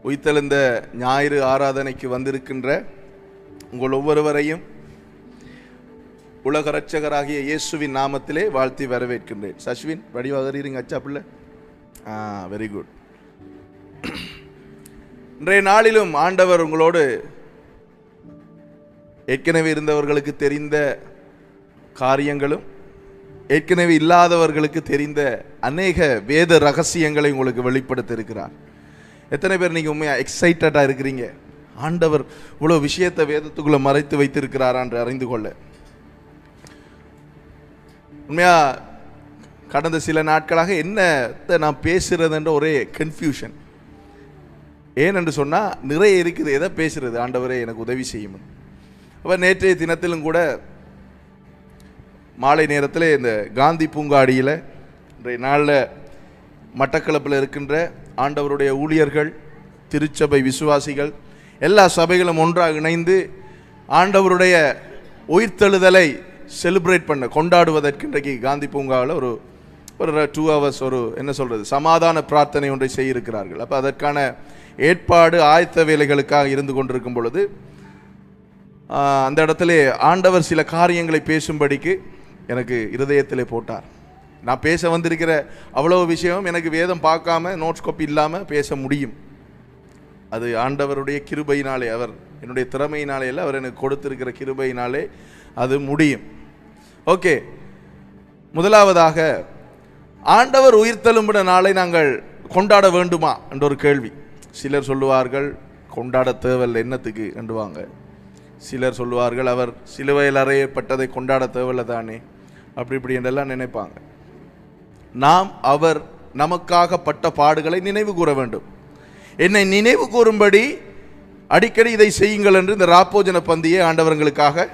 உயிர்த்தெழுந்த ஞாயிறு ஆராதனைக்கு வந்திருக்கின்ற உங்கள் ஒவ்வொருவரையும் உலக இரட்சகராகிய இயேசுவின் நாமத்திலே வாழ்த்தி வரவேற்கின்றேன். சஷ்வின் வடிவாகிறீங்க அச்சா பிள்ளை? Very good. இன்றைய நாளிலும் ஆண்டவர் உங்களோடு ஏற்கனவே இருந்தவர்களுக்கு தெரிந்த காரியங்களும் ஏற்கனவே இல்லாதவர்களுக்கு தெரிந்த அநேக வேத ரகசியங்களை உங்களுக்கு வெளிப்படுத்த இருக்கிறார். எத்தனை பேர் நீங்கள் உண்மையாக எக்ஸைட்டடாக இருக்கிறீங்க? ஆண்டவர் இவ்வளோ விஷயத்தை வேதத்துக்குள்ளே மறைத்து வைத்திருக்கிறாரா என்று அறிந்து கொள்ள. உண்மையாக கடந்த சில நாட்களாக என்னத்தை நான் பேசுகிறதுன்ற ஒரே கன்ஃபியூஷன். ஏனென்று சொன்னால் நிறைய இருக்குது, எதை பேசுகிறது, ஆண்டவரே எனக்கு உதவி செய்யும். அப்போ நேற்றைய தினத்திலும் கூட மாலை நேரத்தில் இந்த காந்தி பூங்காடியில் இன்றைய நாளில் மட்டக்களப்பில் இருக்கின்ற ஆண்டவருடைய ஊழியர்கள், திருச்சபை விசுவாசிகள், எல்லா சபைகளும் ஒன்றாக இணைந்து ஆண்டவருடைய உயிர்த்தெழுதலை செலிப்ரேட் பண்ண கொண்டாடுவதற்கு இன்றைக்கு காந்தி பூங்காவில் ஒரு 2 hours என்ன சொல்கிறது சமாதான பிரார்த்தனை ஒன்றை செய்திருக்கிறார்கள். அப்போ அதற்கான ஏற்பாடு ஆயத்த வேலைகளுக்காக இருந்து கொண்டிருக்கும் பொழுது அந்த இடத்துல ஆண்டவர் சில காரியங்களை பேசும்படிக்கு எனக்கு இருதயத்திலே போட்டார். நான் பேச வந்திருக்கிற அவ்வளோ விஷயம் எனக்கு வேதம் பார்க்காம நோட்ஸ் காப்பி இல்லாமல் பேச முடியும். அது ஆண்டவருடைய கிருபையினாலே, அவர் என்னுடைய திறமையினாலே இல்லை, அவர் எனக்கு கொடுத்திருக்கிற கிருபையினாலே அது முடியும். ஓகே, முதலாவதாக ஆண்டவர் உயிர்த்தெழும்பின நாளை நாங்கள் கொண்டாட வேண்டுமா என்ற ஒரு கேள்வி. சிலர் சொல்லுவார்கள் கொண்டாட தேவையில்லை, என்னத்துக்கு என்றுவாங்க. சிலர் சொல்லுவார்கள் அவர் சிலுவையில் அறையப்பட்டதை கொண்டாட தேவையில்லை தானே, அப்படி இப்படி என்றெல்லாம் நினைப்பாங்க. நாம் அவர் நமக்காக பட்ட பாடுகளை நினைவு கூற வேண்டும். என்னை நினைவு கூறும்படி அடிக்கடி இதை செய்யுங்கள் என்று இந்த ராப்போஜன பந்தியை ஆண்டவர்களுக்காக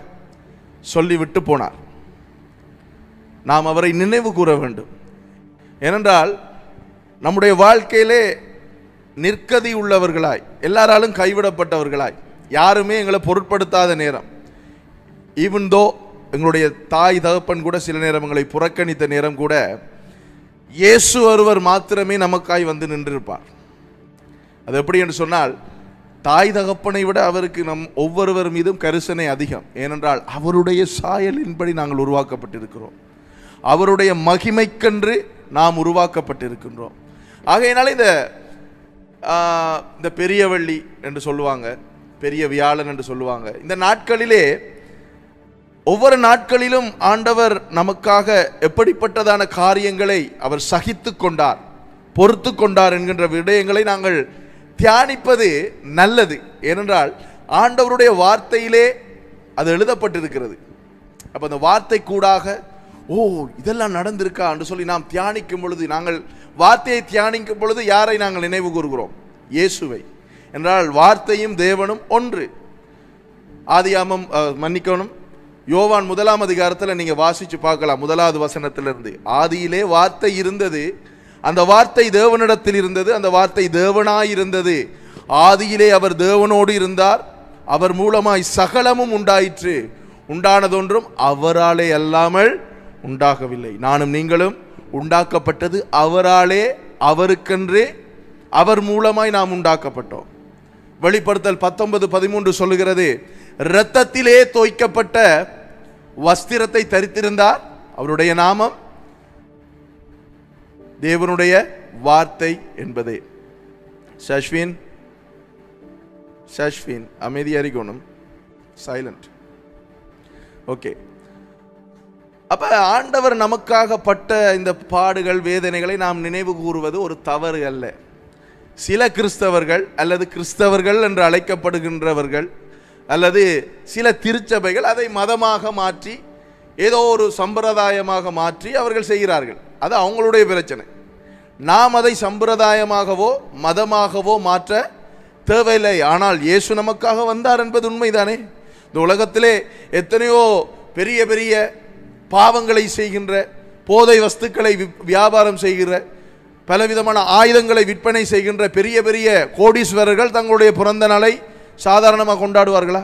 சொல்லிவிட்டு போனார். நாம் அவரை நினைவு கூற வேண்டும். ஏனென்றால் நம்முடைய வாழ்க்கையிலே நிற்கதி உள்ளவர்களாய், எல்லாராலும் கைவிடப்பட்டவர்களாய், யாருமே எங்களை பொருட்படுத்தாத நேரம், ஈவன் தோ எங்களுடைய தாய் தகப்பன் கூட சில நேரம் எங்களை புறக்கணித்த நேரம் கூட இயேசு ஒருவர் மாத்திரமே நமக்காய் வந்து நின்றிருப்பார். அது எப்படி என்று சொன்னால், தாய் தகப்பனை விட அவருக்கு நம் ஒவ்வொருவர் மீதும் கரிசனை அதிகம். ஏனென்றால் அவருடைய சாயலின்படி நாங்கள் உருவாக்கப்பட்டிருக்கிறோம், அவருடைய மகிமைக்கென்று நாம் உருவாக்கப்பட்டிருக்கின்றோம். ஆகையினால இந்த பெரிய வெள்ளி என்று சொல்லுவாங்க, பெரிய வியாழன் என்று சொல்லுவாங்க. இந்த நாட்களிலே ஒவ்வொரு நாட்களிலும் ஆண்டவர் நமக்காக எப்படிப்பட்டதான காரியங்களை அவர் சகித்து கொண்டார், பொறுத்து கொண்டார் என்கின்ற விடயங்களை நாங்கள் தியானிப்பது நல்லது. ஏனென்றால் ஆண்டவருடைய வார்த்தையிலே அது எழுதப்பட்டிருக்கிறது. அப்போ அந்த வார்த்தை கூடாக இதெல்லாம் நடந்திருக்கா என்று சொல்லி நாம் தியானிக்கும் பொழுது, நாங்கள் வார்த்தையை தியானிக்கும் பொழுது யாரை நாங்கள் நினைவு கூறுகிறோம்? இயேசுவை. என்றால் வார்த்தையும் தேவனும் ஒன்று. ஆதியாமம் மன்னிக்கணும், யோவான் 1 அதிகாரத்தில் நீங்கள் வாசித்து பார்க்கலாம். 1வது வசனத்திலிருந்து, ஆதியிலே வார்த்தை இருந்தது, அந்த வார்த்தை தேவனிடத்தில் இருந்தது, அந்த வார்த்தை தேவனாயிருந்தது, ஆதியிலே அவர் தேவனோடு இருந்தார், அவர் மூலமாய் சகலமும் உண்டாயிற்று, உண்டானதொன்றும் அவராலே அல்லாமல் உண்டாகவில்லை. நானும் நீங்களும் உண்டாக்கப்பட்டது அவராலே, அவருக்கென்றே, அவர் மூலமாய் நாம் உண்டாக்கப்பட்டோம். வெளிப்படுத்தல் 19:13 சொல்லுகிறது, இரத்தத்திலே தோய்க்கப்பட்ட வஸ்திரத்தை தரித்திருந்தார், அவருடைய நாமம் தேவனுடைய வார்த்தை என்பதே. சஷ்வின் அமைதியா இருக்கணும், சைலண்ட். ஓகே, அப்ப ஆண்டவர் நமக்காக பட்ட இந்த பாடுகள் வேதனைகளை நாம் நினைவு கூறுவது ஒரு தவறு அல்ல. சில கிறிஸ்தவர்கள் அல்லது கிறிஸ்தவர்கள் என்று அழைக்கப்படுகின்றவர்கள் அல்லது சில திருச்சபைகள் அதை மதமாக மாற்றி, ஏதோ ஒரு சம்பிரதாயமாக மாற்றி அவர்கள் செய்கிறார்கள். அது அவங்களுடைய பிரச்சனை. நாம் அதை சம்பிரதாயமாகவோ மதமாகவோ மாற்ற தேவையில்லை. ஆனால் இயேசு நமக்காக வந்தார் என்பது உண்மைதானே. இந்த உலகத்திலே எத்தனையோ பெரிய பெரிய பாவங்களை செய்கின்ற, போதை வஸ்துக்களை வியாபாரம் செய்கிற, பலவிதமான ஆயுதங்களை விற்பனை செய்கின்ற பெரிய பெரிய கோடீஸ்வரர்கள் தங்களுடைய பிறந்த நாளை சாதாரணமாக கொண்டாடுவார்களா?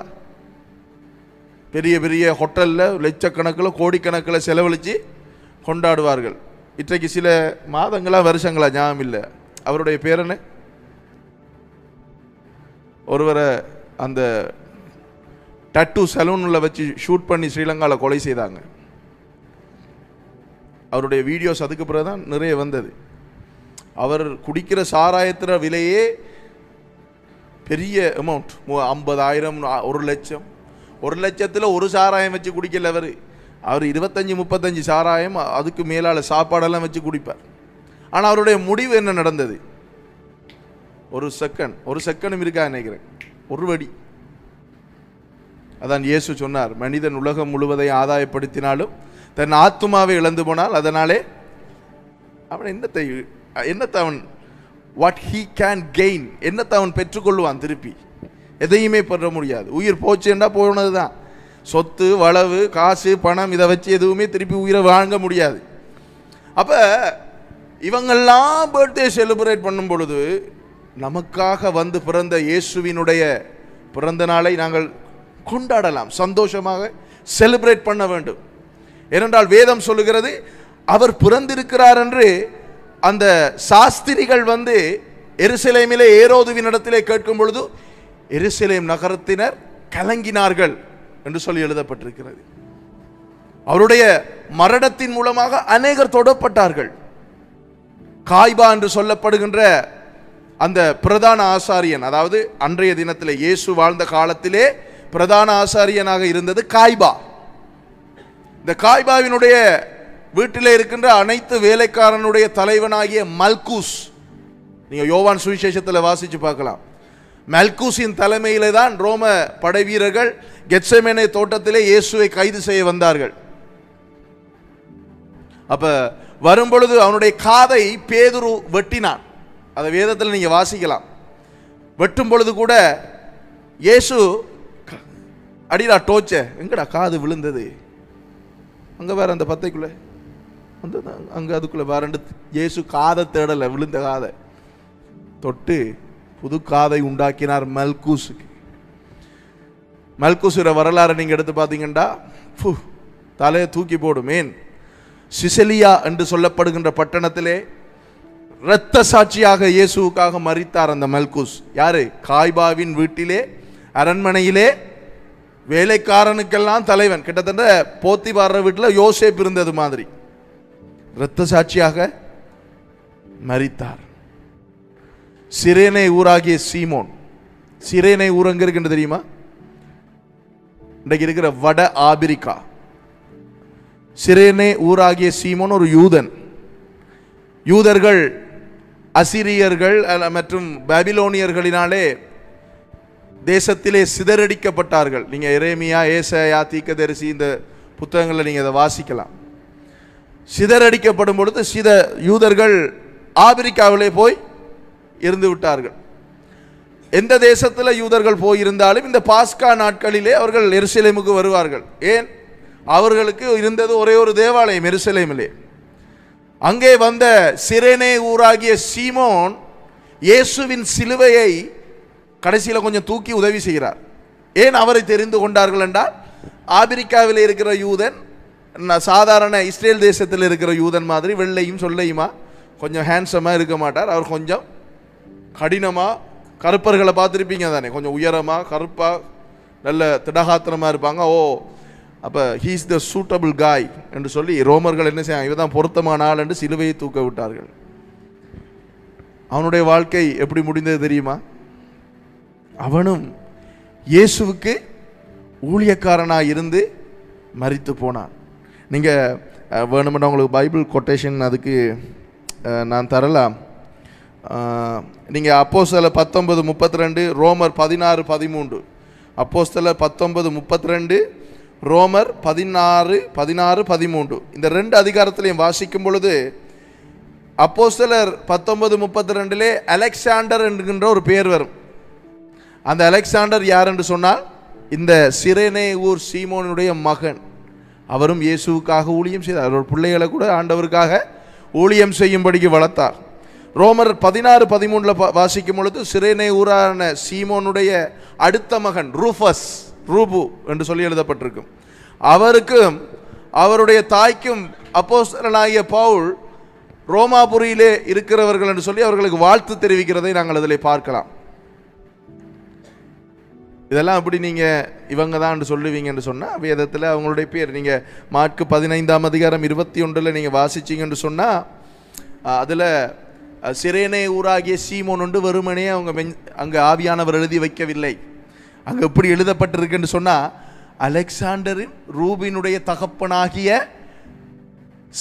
பெரிய பெரிய ஹோட்டலில் லட்சக்கணக்கில் கோடிக்கணக்கில் செலவழித்து கொண்டாடுவார்கள். இன்றைக்கு சில மாதங்களா வருஷங்களா ஞாபகம் இல்லை, அவருடைய பேர் என்ன, ஒருவரை அந்த டட்டு சலூனில் வச்சு ஷூட் பண்ணி ஸ்ரீலங்காவில் கொலை செய்தாங்க. அவருடைய வீடியோஸ் அதுக்கு பிறகு தான் நிறைய வந்தது. அவர் குடிக்கிற சாராயத்திற விலையே பெரிய அமௌண்ட், 50,000, 1,00,000. 1,00,000 ஒரு சாராயம் வச்சு குடிக்கல அவர் 25-35 சாராயம், அதுக்கு மேலால சாப்பாடெல்லாம் வச்சு குடிப்பார். ஆனால் அவருடைய முடிவு என்ன நடந்தது? ஒரு செகண்டும் இருக்கா நினைக்கிறேன், ஒரு வெடி. அதான் இயேசு சொன்னார், மனிதன் உலகம் முழுவதை ஆதாயப்படுத்தினாலும் தன் ஆத்துமாவை இழந்து போனால் அதனாலே அவன் என்னத்தை அவன் வாட் ஹீ கேன் கெயின், என்னத்தை அவன் பெற்றுக்கொள்வான்? திருப்பி எதையுமே பெற முடியாது. உயிர் போச்சுன்னா போனது தான். சொத்து, வளவு, காசு, பணம் இதை வச்சு எதுவுமே திருப்பி உயிரை வாங்க முடியாது. அப்போ இவங்கெல்லாம் பர்த்டே செலிப்ரேட் பண்ணும் பொழுது நமக்காக வந்து பிறந்த இயேசுவினுடைய பிறந்த நாளை நாங்கள் கொண்டாடலாம், சந்தோஷமாக செலிப்ரேட் பண்ண வேண்டும். ஏனென்றால் வேதம் சொல்லுகிறது, அவர் பிறந்திருக்கிறார் என்று அந்த சாஸ்திரிகள் வந்து எருசலேமிலே ஏரோதுவின் இடத்திலே கேட்கும் பொழுது எருசலேம் நகரத்தினர் கலங்கினார்கள் என்று சொல்லி எழுதப்பட்டிருக்கிறது. அவருடைய மரணத்தின் மூலமாக அநேகர் தொடப்பட்டார்கள். காய்பா என்று சொல்லப்படுகின்ற அந்த பிரதான ஆசாரியன், அதாவது அன்றைய தினத்திலே இயேசு வாழ்ந்த காலத்திலே பிரதான ஆசாரியனாக இருந்தது காய்பா. இந்த காய்பாவினுடைய வீட்டிலே இருக்கின்ற அனைத்து வேலைக்காரனுடைய தலைவனாகிய மல்கூஸ், நீங்க யோவான் சுவிசேஷத்தில் வாசிச்சு பார்க்கலாம். மல்கூஸின் தலைமையிலே தான் ரோம படை வீரர்கள் கெத்செமனே தோட்டத்திலே இயேசுவை கைது செய்ய வந்தார்கள். அப்ப வரும்பொழுது அவனுடைய காதை பேதுரு வெட்டினான். அதை வேதத்தில் நீங்க வாசிக்கலாம். வெட்டும் பொழுது கூட இயேசு அடிடா டோச்ச, எங்கடா காது விழுந்தது, அங்க வேற அந்த பத்தைக்குள்ள அங்க அதுக்குள்ள வேறண்டு இயேசு காதை தேடல, விழுந்த காதை தொட்டு புது காதை உண்டாக்கினார் மல்கூஸுக்கு. மல்கூசுர வரலாறு நீங்க எடுத்து பார்த்தீங்கன்னா தலையை தூக்கி போடும். ஏன்? சிசிலியா என்று சொல்லப்படுகின்ற பட்டணத்திலே இரத்த சாட்சியாக இயேசுவுக்காக மரித்தார் அந்த மல்கூஸ். யாரு? காய்பாவின் வீட்டிலே, அரண்மனையிலே வேலைக்காரனுக்கெல்லாம் தலைவன். கிட்டத்தட்ட போத்திபார வீட்டில் யோசேப் இருந்தது மாதிரி இரத்த சாட்சியாக மரித்தார். சிரேனை ஊராகிய சீமோன், சிரேனை ஊர் எங்க இருக்குன்னு தெரியுமா? இன்றைக்கு இருக்கிற வட ஆபிரிக்கா. சிரேனே ஊராகிய சீமோன் ஒரு யூதன். யூதர்கள் அசிரியர்கள் மற்றும் பாபிலோனியர்களினாலே தேசத்திலே சிதறடிக்கப்பட்டார்கள். நீங்க எரேமியா, ஏசாயா, தீர்க்கதரிசி இந்த புத்தகங்களை நீங்க அதை வாசிக்கலாம். சிதறடிக்கப்படும் பொழுது யூதர்கள் ஆபிரிக்காவிலே போய் இருந்து விட்டார்கள். எந்த தேசத்தில் யூதர்கள் போயிருந்தாலும் இந்த பாஸ்கா நாட்களிலே அவர்கள் எருசலேமுக்கு வருவார்கள். ஏன்? அவர்களுக்கு இருந்தது ஒரே ஒரு தேவாலயம் எருசலேமிலே. அங்கே வந்த சிரேனே ஊராகிய சீமோன் இயேசுவின் சிலுவையை கடைசியில் கொஞ்சம் தூக்கி உதவி செய்கிறார். ஏன் அவரை தெரிந்து கொண்டார்கள் என்றால், ஆபிரிக்காவில் இருக்கிற யூதன் சாதாரண இஸ்ரேல் தேசத்தில் இருக்கிற யூதன் மாதிரி வெள்ளையும் சொல்லையுமா கொஞ்சம் ஹேண்ட்ஸமா இருக்க மாட்டார். அவர் கொஞ்சம் கடினமா, கருப்பர்களை பார்த்துருப்பீங்க தானே, கொஞ்சம் உயரமா கருப்பா நல்ல திடகாத்திரமா இருப்பாங்க. ஓ, அப்போ ஹீஸ் த சூட்டபிள் காய் என்று சொல்லி ரோமர்கள் என்ன செய்ய, இவதான் பொருத்தமான ஆள் என்று சிலுவையை தூக்க விட்டார்கள். அவனுடைய வாழ்க்கை எப்படி முடிந்தது தெரியுமா? அவனும் இயேசுவுக்கு ஊழியக்காரனாக இருந்து மரித்து போனான். நீங்கள் வேணுமென்னா உங்களுக்கு பைபிள் கொட்டேஷன் அதுக்கு நான் தரலாம். நீங்கள் அப்போஸ்தலர் 19:32, ரோமர் 16:13. அப்போஸ்தலர் 19:32, ரோமர் 16:13. இந்த 2 அதிகாரத்திலையும் வாசிக்கும் பொழுது அப்போஸ்தலர் 19:32 அலெக்சாண்டர் என்கின்ற ஒரு பெயர் வரும். அந்த அலெக்சாண்டர் யார் என்று சொன்னால் இந்த சிரேனே ஊர் சீமோனுடைய மகன். அவரும் இயேசுவுக்காக ஊழியம் செய்தார். அவர் பிள்ளைகளை கூட ஆண்டவருக்காக ஊழியம் செய்யும்படிக்கு வளர்த்தார். ரோமர் 16:13 வாசிக்கும் பொழுது சிரேனே ஊரான சீமோனுடைய அடுத்த மகன் ரூபு என்று சொல்லி எழுதப்பட்டிருக்கும். அவருக்கும் அவருடைய தாய்க்கும் அப்போஸ்தலனாகிய பவுல் ரோமாபுரியிலே இருக்கிறவர்கள் என்று சொல்லி அவர்களுக்கு வாழ்த்து தெரிவிக்கிறதை நாங்கள் அதில் பார்க்கலாம். இதெல்லாம் அப்படி நீங்கள் இவங்க தான் சொல்லுவீங்கன்னு சொன்னால் வேதத்தில் அவங்களுடைய பேர் நீங்கள் மார்க்கு 15:21 நீங்கள் வாசிச்சிங்கன்னு சொன்னால் அதில் சிரேனே ஊராகிய சீமோன் ஒன்று வெறுமனே அவங்க அங்கே ஆவியானவர் எழுதி வைக்கவில்லை. அங்கே எப்படி எழுதப்பட்டிருக்குன்னு சொன்னால் அலெக்சாண்டரின் ரூபினுடைய தகப்பனாகிய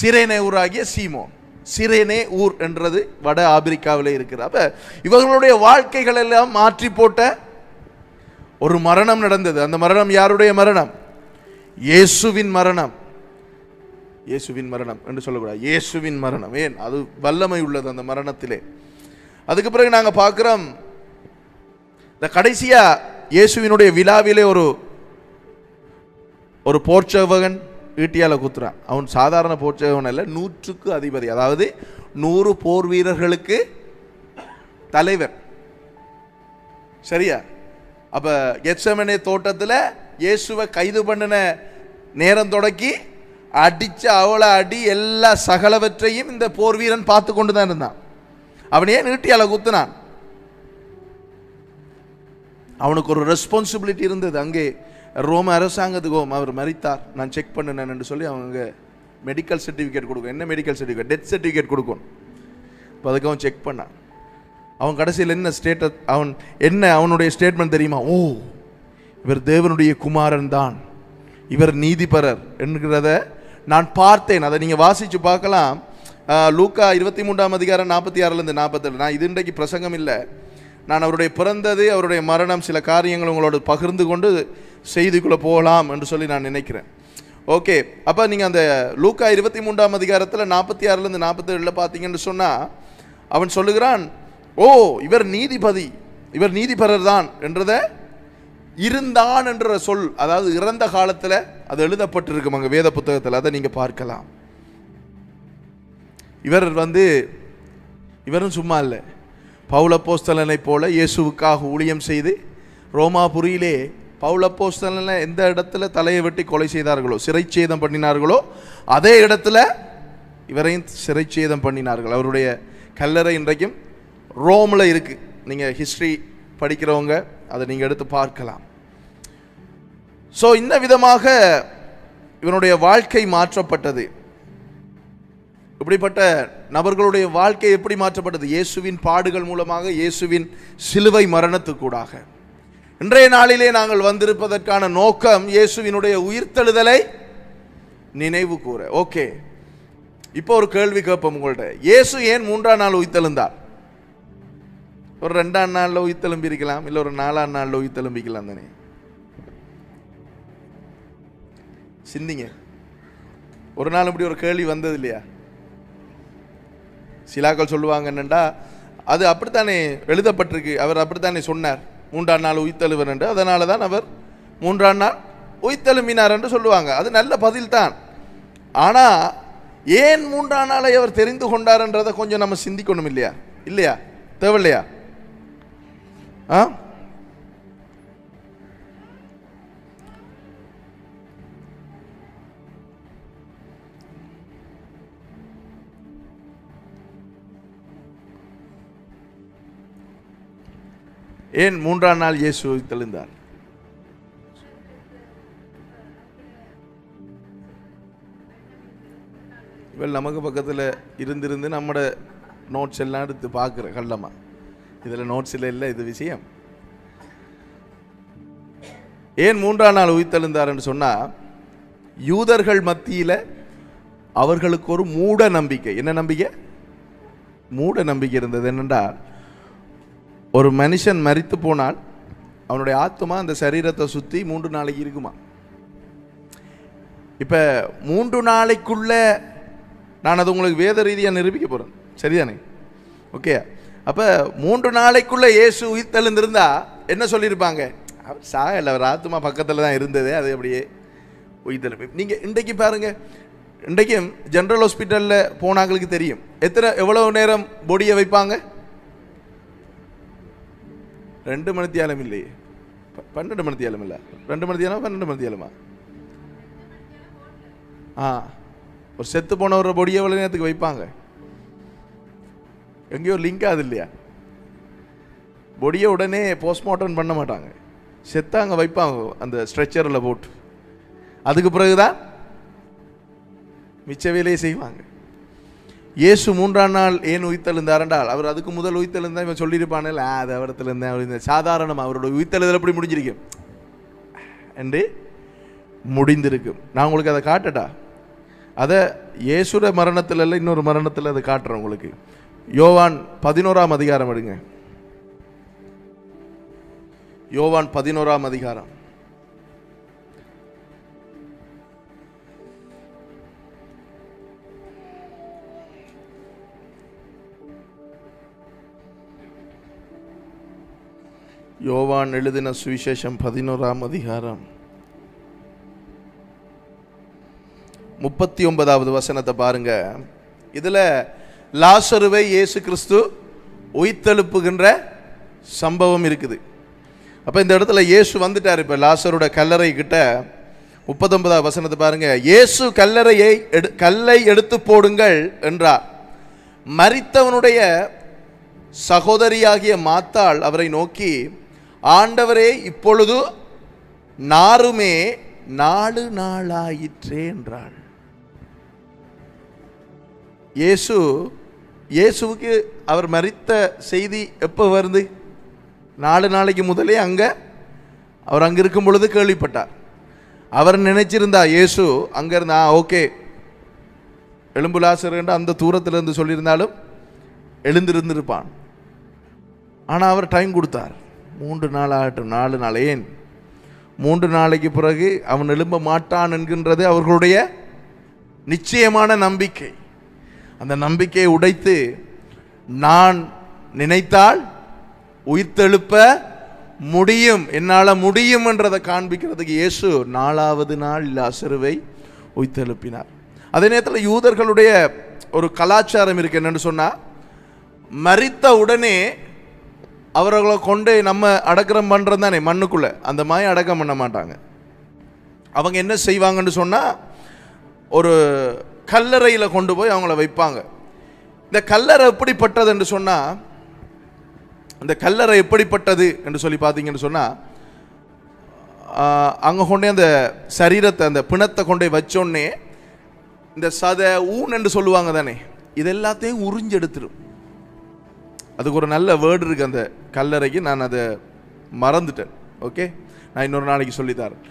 சிரேனே ஊராகிய சீமோன். சிரேனே ஊர் என்றது வட ஆப்பிரிக்காவில் இருக்கிறது. அப்போ இவர்களுடைய வாழ்க்கைகள் எல்லாம் மாற்றி போட்ட ஒரு மரணம் நடந்தது. அந்த மரணம் யாருடைய மரணம்? இயேசுவின் மரணம். இயேசுவின் மரணம் என்று சொல்லக்கூடாது, இயேசுவின் மரணம். ஏன்? அது வல்லமை உள்ளது அந்த மரணத்திலே. அதுக்கு பிறகு நாங்கள் பார்க்கிறோம், இந்த கடைசியா இயேசுவினுடைய விழாவிலே ஒரு போர்ச்சவகன் ஈட்டியால குத்துறான். அவன் சாதாரண போர்ச்சவகன் அல்ல, 100க்கு அதிபதி, அதாவது 100 போர் வீரர்களுக்கு தலைவர். சரியா? அப்ப கெத்செமனே தோட்டத்தில் இயேசுவை கைது பண்ணின நேரம் தொடக்கி அடிச்ச அவளை அடி எல்லா சகலவற்றையும் இந்த போர் வீரன் பார்த்து கொண்டு தான் இருந்தான். அவன் ஏன் ஈட்டியால குத்துனான்? அவனுக்கு ஒரு ரெஸ்பான்சிபிலிட்டி இருந்தது. அங்கே ரோம அரசாங்கத்துக்கு அவர் மரித்தார், நான் செக் பண்ணினேன் என்று சொல்லி அவங்க மெடிக்கல் சர்டிஃபிகேட் கொடுக்கும். என்ன மெடிக்கல் சர்டிஃபிகேட்? டெத் சர்டிஃபிகேட் கொடுக்கணும். இப்போ அதுக்கு அவன் செக் பண்ணான். அவன் கடைசியில் என்ன ஸ்டேட்டஸ், அவனுடைய ஸ்டேட்மெண்ட் தெரியுமா? ஓ, இவர் தேவனுடைய குமாரன் தான், இவர் நீதிபரர் என்கிறத நான் பார்த்தேன். அதை நீங்கள் வாசித்து பார்க்கலாம். லூக்கா 23:46-47. நான் இது இன்றைக்கு பிரசங்கம் இல்லை, நான் அவருடைய பிறந்தது, அவருடைய மரணம், சில காரியங்கள் உங்களோட பகிர்ந்து கொண்டு செய்திக்குள்ளே போகலாம் என்று சொல்லி நான் நினைக்கிறேன். ஓகே, அப்போ நீங்கள் அந்த லூக்கா 23:46-47 பார்த்தீங்கன்னு சொன்னால் அவன் சொல்லுகிறான், ஓ, இவர் நீதிபதி, இவர் நீதிபரர் தான் என்றத இருந்தான் என்ற சொல், அதாவது இறந்த காலத்தில் அது எழுதப்பட்டிருக்கும் அங்கே வேத புத்தகத்தில், அதை நீங்கள் பார்க்கலாம். இவரும் சும்மா இல்லை, பவுல் அப்போஸ்தலனை போல இயேசுவுக்காக ஊழியம் செய்து ரோமாபுரியிலே பவுல் அப்போஸ்தலனை எந்த இடத்துல தலையை வெட்டி கொலை செய்தார்களோ, சிறைச்சேதம் பண்ணினார்களோ, அதே இடத்துல இவரையும் சிறைச்சேதம் பண்ணினார்கள். அவருடைய கல்லறை இன்றைக்கும் ரோமில் இருக்குது. நீங்கள் ஹிஸ்ட்ரி படிக்கிறவங்க அதை நீங்கள் எடுத்து பார்க்கலாம். ஸோ இந்த விதமாக இவனுடைய வாழ்க்கை மாற்றப்பட்டது. இப்படிப்பட்ட நபர்களுடைய வாழ்க்கை எப்படி மாற்றப்பட்டது? இயேசுவின் பாடுகள் மூலமாக, இயேசுவின் சிலுவை மரணத்துக்கூடாக. இன்றைய நாளிலே நாங்கள் வந்திருப்பதற்கான நோக்கம் இயேசுவினுடைய உயிர்த்தெழுதலை நினைவு கூற. ஓகே, இப்போ ஒரு கேள்வி கேட்போம் உங்கள்கிட்ட. இயேசு ஏன் 3ஆம் நாள் உயிர்த்தெழுந்தார்? ஒரு 2ஆம் நாளில் உயிர்த்தெழும்பி இருக்கலாம், இல்லை ஒரு 4ஆம் நாளில் உயிர்த்தெழும்பிக்கலாம் தானே? சிந்திங்க. ஒரு நாள் இப்படி ஒரு கேள்வி வந்தது இல்லையா? சிலாக்கள் சொல்லுவாங்க என்னண்டா, அது அப்படித்தானே எழுதப்பட்டிருக்கு, அவர் அப்படித்தானே சொன்னார் 3ஆம் நாள் உயிர்த்தெழுவர் என்று, அதனால தான் அவர் 3ஆம் நாள் உயிர்த்தெழும்பினார் என்று சொல்லுவாங்க. அது நல்ல பதில் தான். ஆனால் ஏன் 3ஆம் நாளை அவர் தெரிந்து கொண்டார் என்றதை கொஞ்சம் நம்ம சிந்திக்கணும் இல்லையா? இல்லையா? தேவையில்லையா? ஏன் 3ஆம் நாள் இயேசு உயிர்த்தெழுந்தார்? இவள் நமக்கு பக்கத்தில் இருந்திருந்து நம்மட நோட்ஸ் எல்லாம் எடுத்து பார்க்குற கள்ளமா. இதில் நோட்ஸில் இல்லை இது விஷயம். ஏன் 3ஆம் நாள் உயிர்த்தெழுந்தார்ன்னு சொன்னால், யூதர்கள் மத்தியில் அவர்களுக்கு ஒரு மூட நம்பிக்கை. என்ன நம்பிக்கை? மூட நம்பிக்கை இருந்தது. என்னென்றால், ஒரு மனுஷன் மரித்து போனால் அவனுடைய ஆத்மா அந்த சரீரத்தை சுற்றி 3 நாளைக்கு இருக்குமா. இப்போ 3 நாளைக்குள்ள நான் அது உங்களுக்கு வேத ரீதியாக நிரூபிக்க போகிறேன், சரிதானே? ஓகே, அப்போ 3 நாளைக்குள்ள இயேசு உயிர்த்தெழுந்திருந்தா என்ன சொல்லியிருப்பாங்க? சாகல, அவர் ஆத்மா பக்கத்தில் தான் இருந்தது, அது அப்படியே உயிர்த்தெழும்பி. நீங்கள் இன்றைக்கு பாருங்கள், இன்றைக்கும் ஜெனரல் ஹாஸ்பிட்டலில் போனாங்களுக்கு தெரியும் எவ்வளவு நேரம் பொடியை வைப்பாங்க. 2 மணித்தியாலம் இல்லையே, 12 மணித்தியாலம் இல்லை, 2 மணித்தியாலம் 12 மணித்தியாலமா? ஒரு செத்து போன ஒரு பொடியை எவ்வளோ நேரத்துக்கு வைப்பாங்க? எங்கேயோ லிங்க் ஆகுது இல்லையா? பொடியை உடனே போஸ்ட்மார்ட்டம் பண்ண மாட்டாங்க, செத்தாங்க வைப்பாங்க அந்த ஸ்ட்ரெச்சரில் போட்டு. அதுக்கு பிறகுதான் மிச்ச வேலையை செய்வாங்க. இயேசு 3ஆம் நாள் ஏன் உயிர்த்தெழுந்தார் என்றால், அவர் அதுக்கு முதல் உயிர்த்தெழுந்தா இவன் சொல்லியிருப்பானே, அது அவரத்திலிருந்தேன் சாதாரணமாக அவரோட உயிர்த்தெழுதல் எப்படி முடிஞ்சிருக்கும் என்று முடிந்திருக்கும். நான் உங்களுக்கு அதை காட்டட்டா? அதை இயேசுட மரணத்தில் இல்லை, இன்னொரு மரணத்தில் அதை காட்டுறேன் உங்களுக்கு. யோவான் 11ஆம் அதிகாரம் எடுங்க. யோவான் 11ஆம் அதிகாரம். யோவான் எழுதின சுவிசேஷம் 11ஆம் அதிகாரம் 39வது வசனத்தை பாருங்க. இதுல லாசருவை இயேசு கிறிஸ்து உயிர்த்தெழுப்புகின்ற சம்பவம் இருக்குது. அப்ப இந்த இடத்துல இயேசு வந்துட்டார். இப்ப லாசருடைய கல்லறை கிட்ட 39வது வசனத்தை பாருங்க. இயேசு கல்லை எடுத்து போடுங்கள் என்றார். மரித்தவனுடைய சகோதரியாகிய மாத்தாள் அவரை நோக்கி, ஆண்டவரே, இப்பொழுது நாருமே 4 நாளாயிற்றே என்றாள். இயேசுவுக்கு அவர் மரித்த செய்தி எப்போ வருது? 4 நாளைக்கு முதலே அவர் அங்கே இருக்கும் பொழுது கேள்விப்பட்டார். அவர் நினைச்சிருந்தா இயேசு அங்க இருந்தா ஓகே, எலும்பு லாசர் அந்த தூரத்திலிருந்து சொல்லியிருந்தாலும் எழுந்திருந்திருப்பான். ஆனால் அவர் டைம் கொடுத்தார். 3 நாள் ஆகட்டும், 4 நாள். ஏன் 3 நாளைக்கு பிறகு அவன் எழும்ப மாட்டான் என்கின்றது அவர்களுடைய நிச்சயமான நம்பிக்கை. அந்த நம்பிக்கையை உடைத்து, நான் நினைத்தால் உயிர்த்தெழுப்ப முடியும், என்னால் முடியும் என்றதை காண்பிக்கிறதுக்கு இயேசு 4வது நாள் லாசருவை உயிர்த்தெழுப்பினார். அதே நேரத்தில் யூதர்களுடைய ஒரு கலாச்சாரம் இருக்கு. என்னன்னு சொன்னா, மரித்த உடனே அவர்களை கொண்டு நம்ம அடக்கம் பண்ணுறது தானே மண்ணுக்குள்ள, அந்த மாதிரி அடக்கம் பண்ண மாட்டாங்க. அவங்க என்ன செய்வாங்கன்னு சொன்னா, ஒரு கல்லறையில் கொண்டு போய் அவங்கள வைப்பாங்க. இந்த கல்லறை எப்படிப்பட்டது என்று சொன்னா, இந்த கல்லறை எப்படிப்பட்டது என்று சொல்லி பார்த்தீங்கன்னு சொன்னா, அங்கே கொண்டே அந்த சரீரத்தை, அந்த பிணத்தை கொண்டே வச்சோடனே இந்த சதை ஊன் என்று சொல்லுவாங்க தானே, இது எல்லாத்தையும் உறிஞ்செடுத்துடும். அதுக்கு ஒரு நல்ல வேர்டு இருக்குது அந்த கல்லறைக்கு, நான் அதை மறந்துட்டேன். ஓகே, நான் இன்னொரு நாளைக்கு சொல்லித்தரேன்.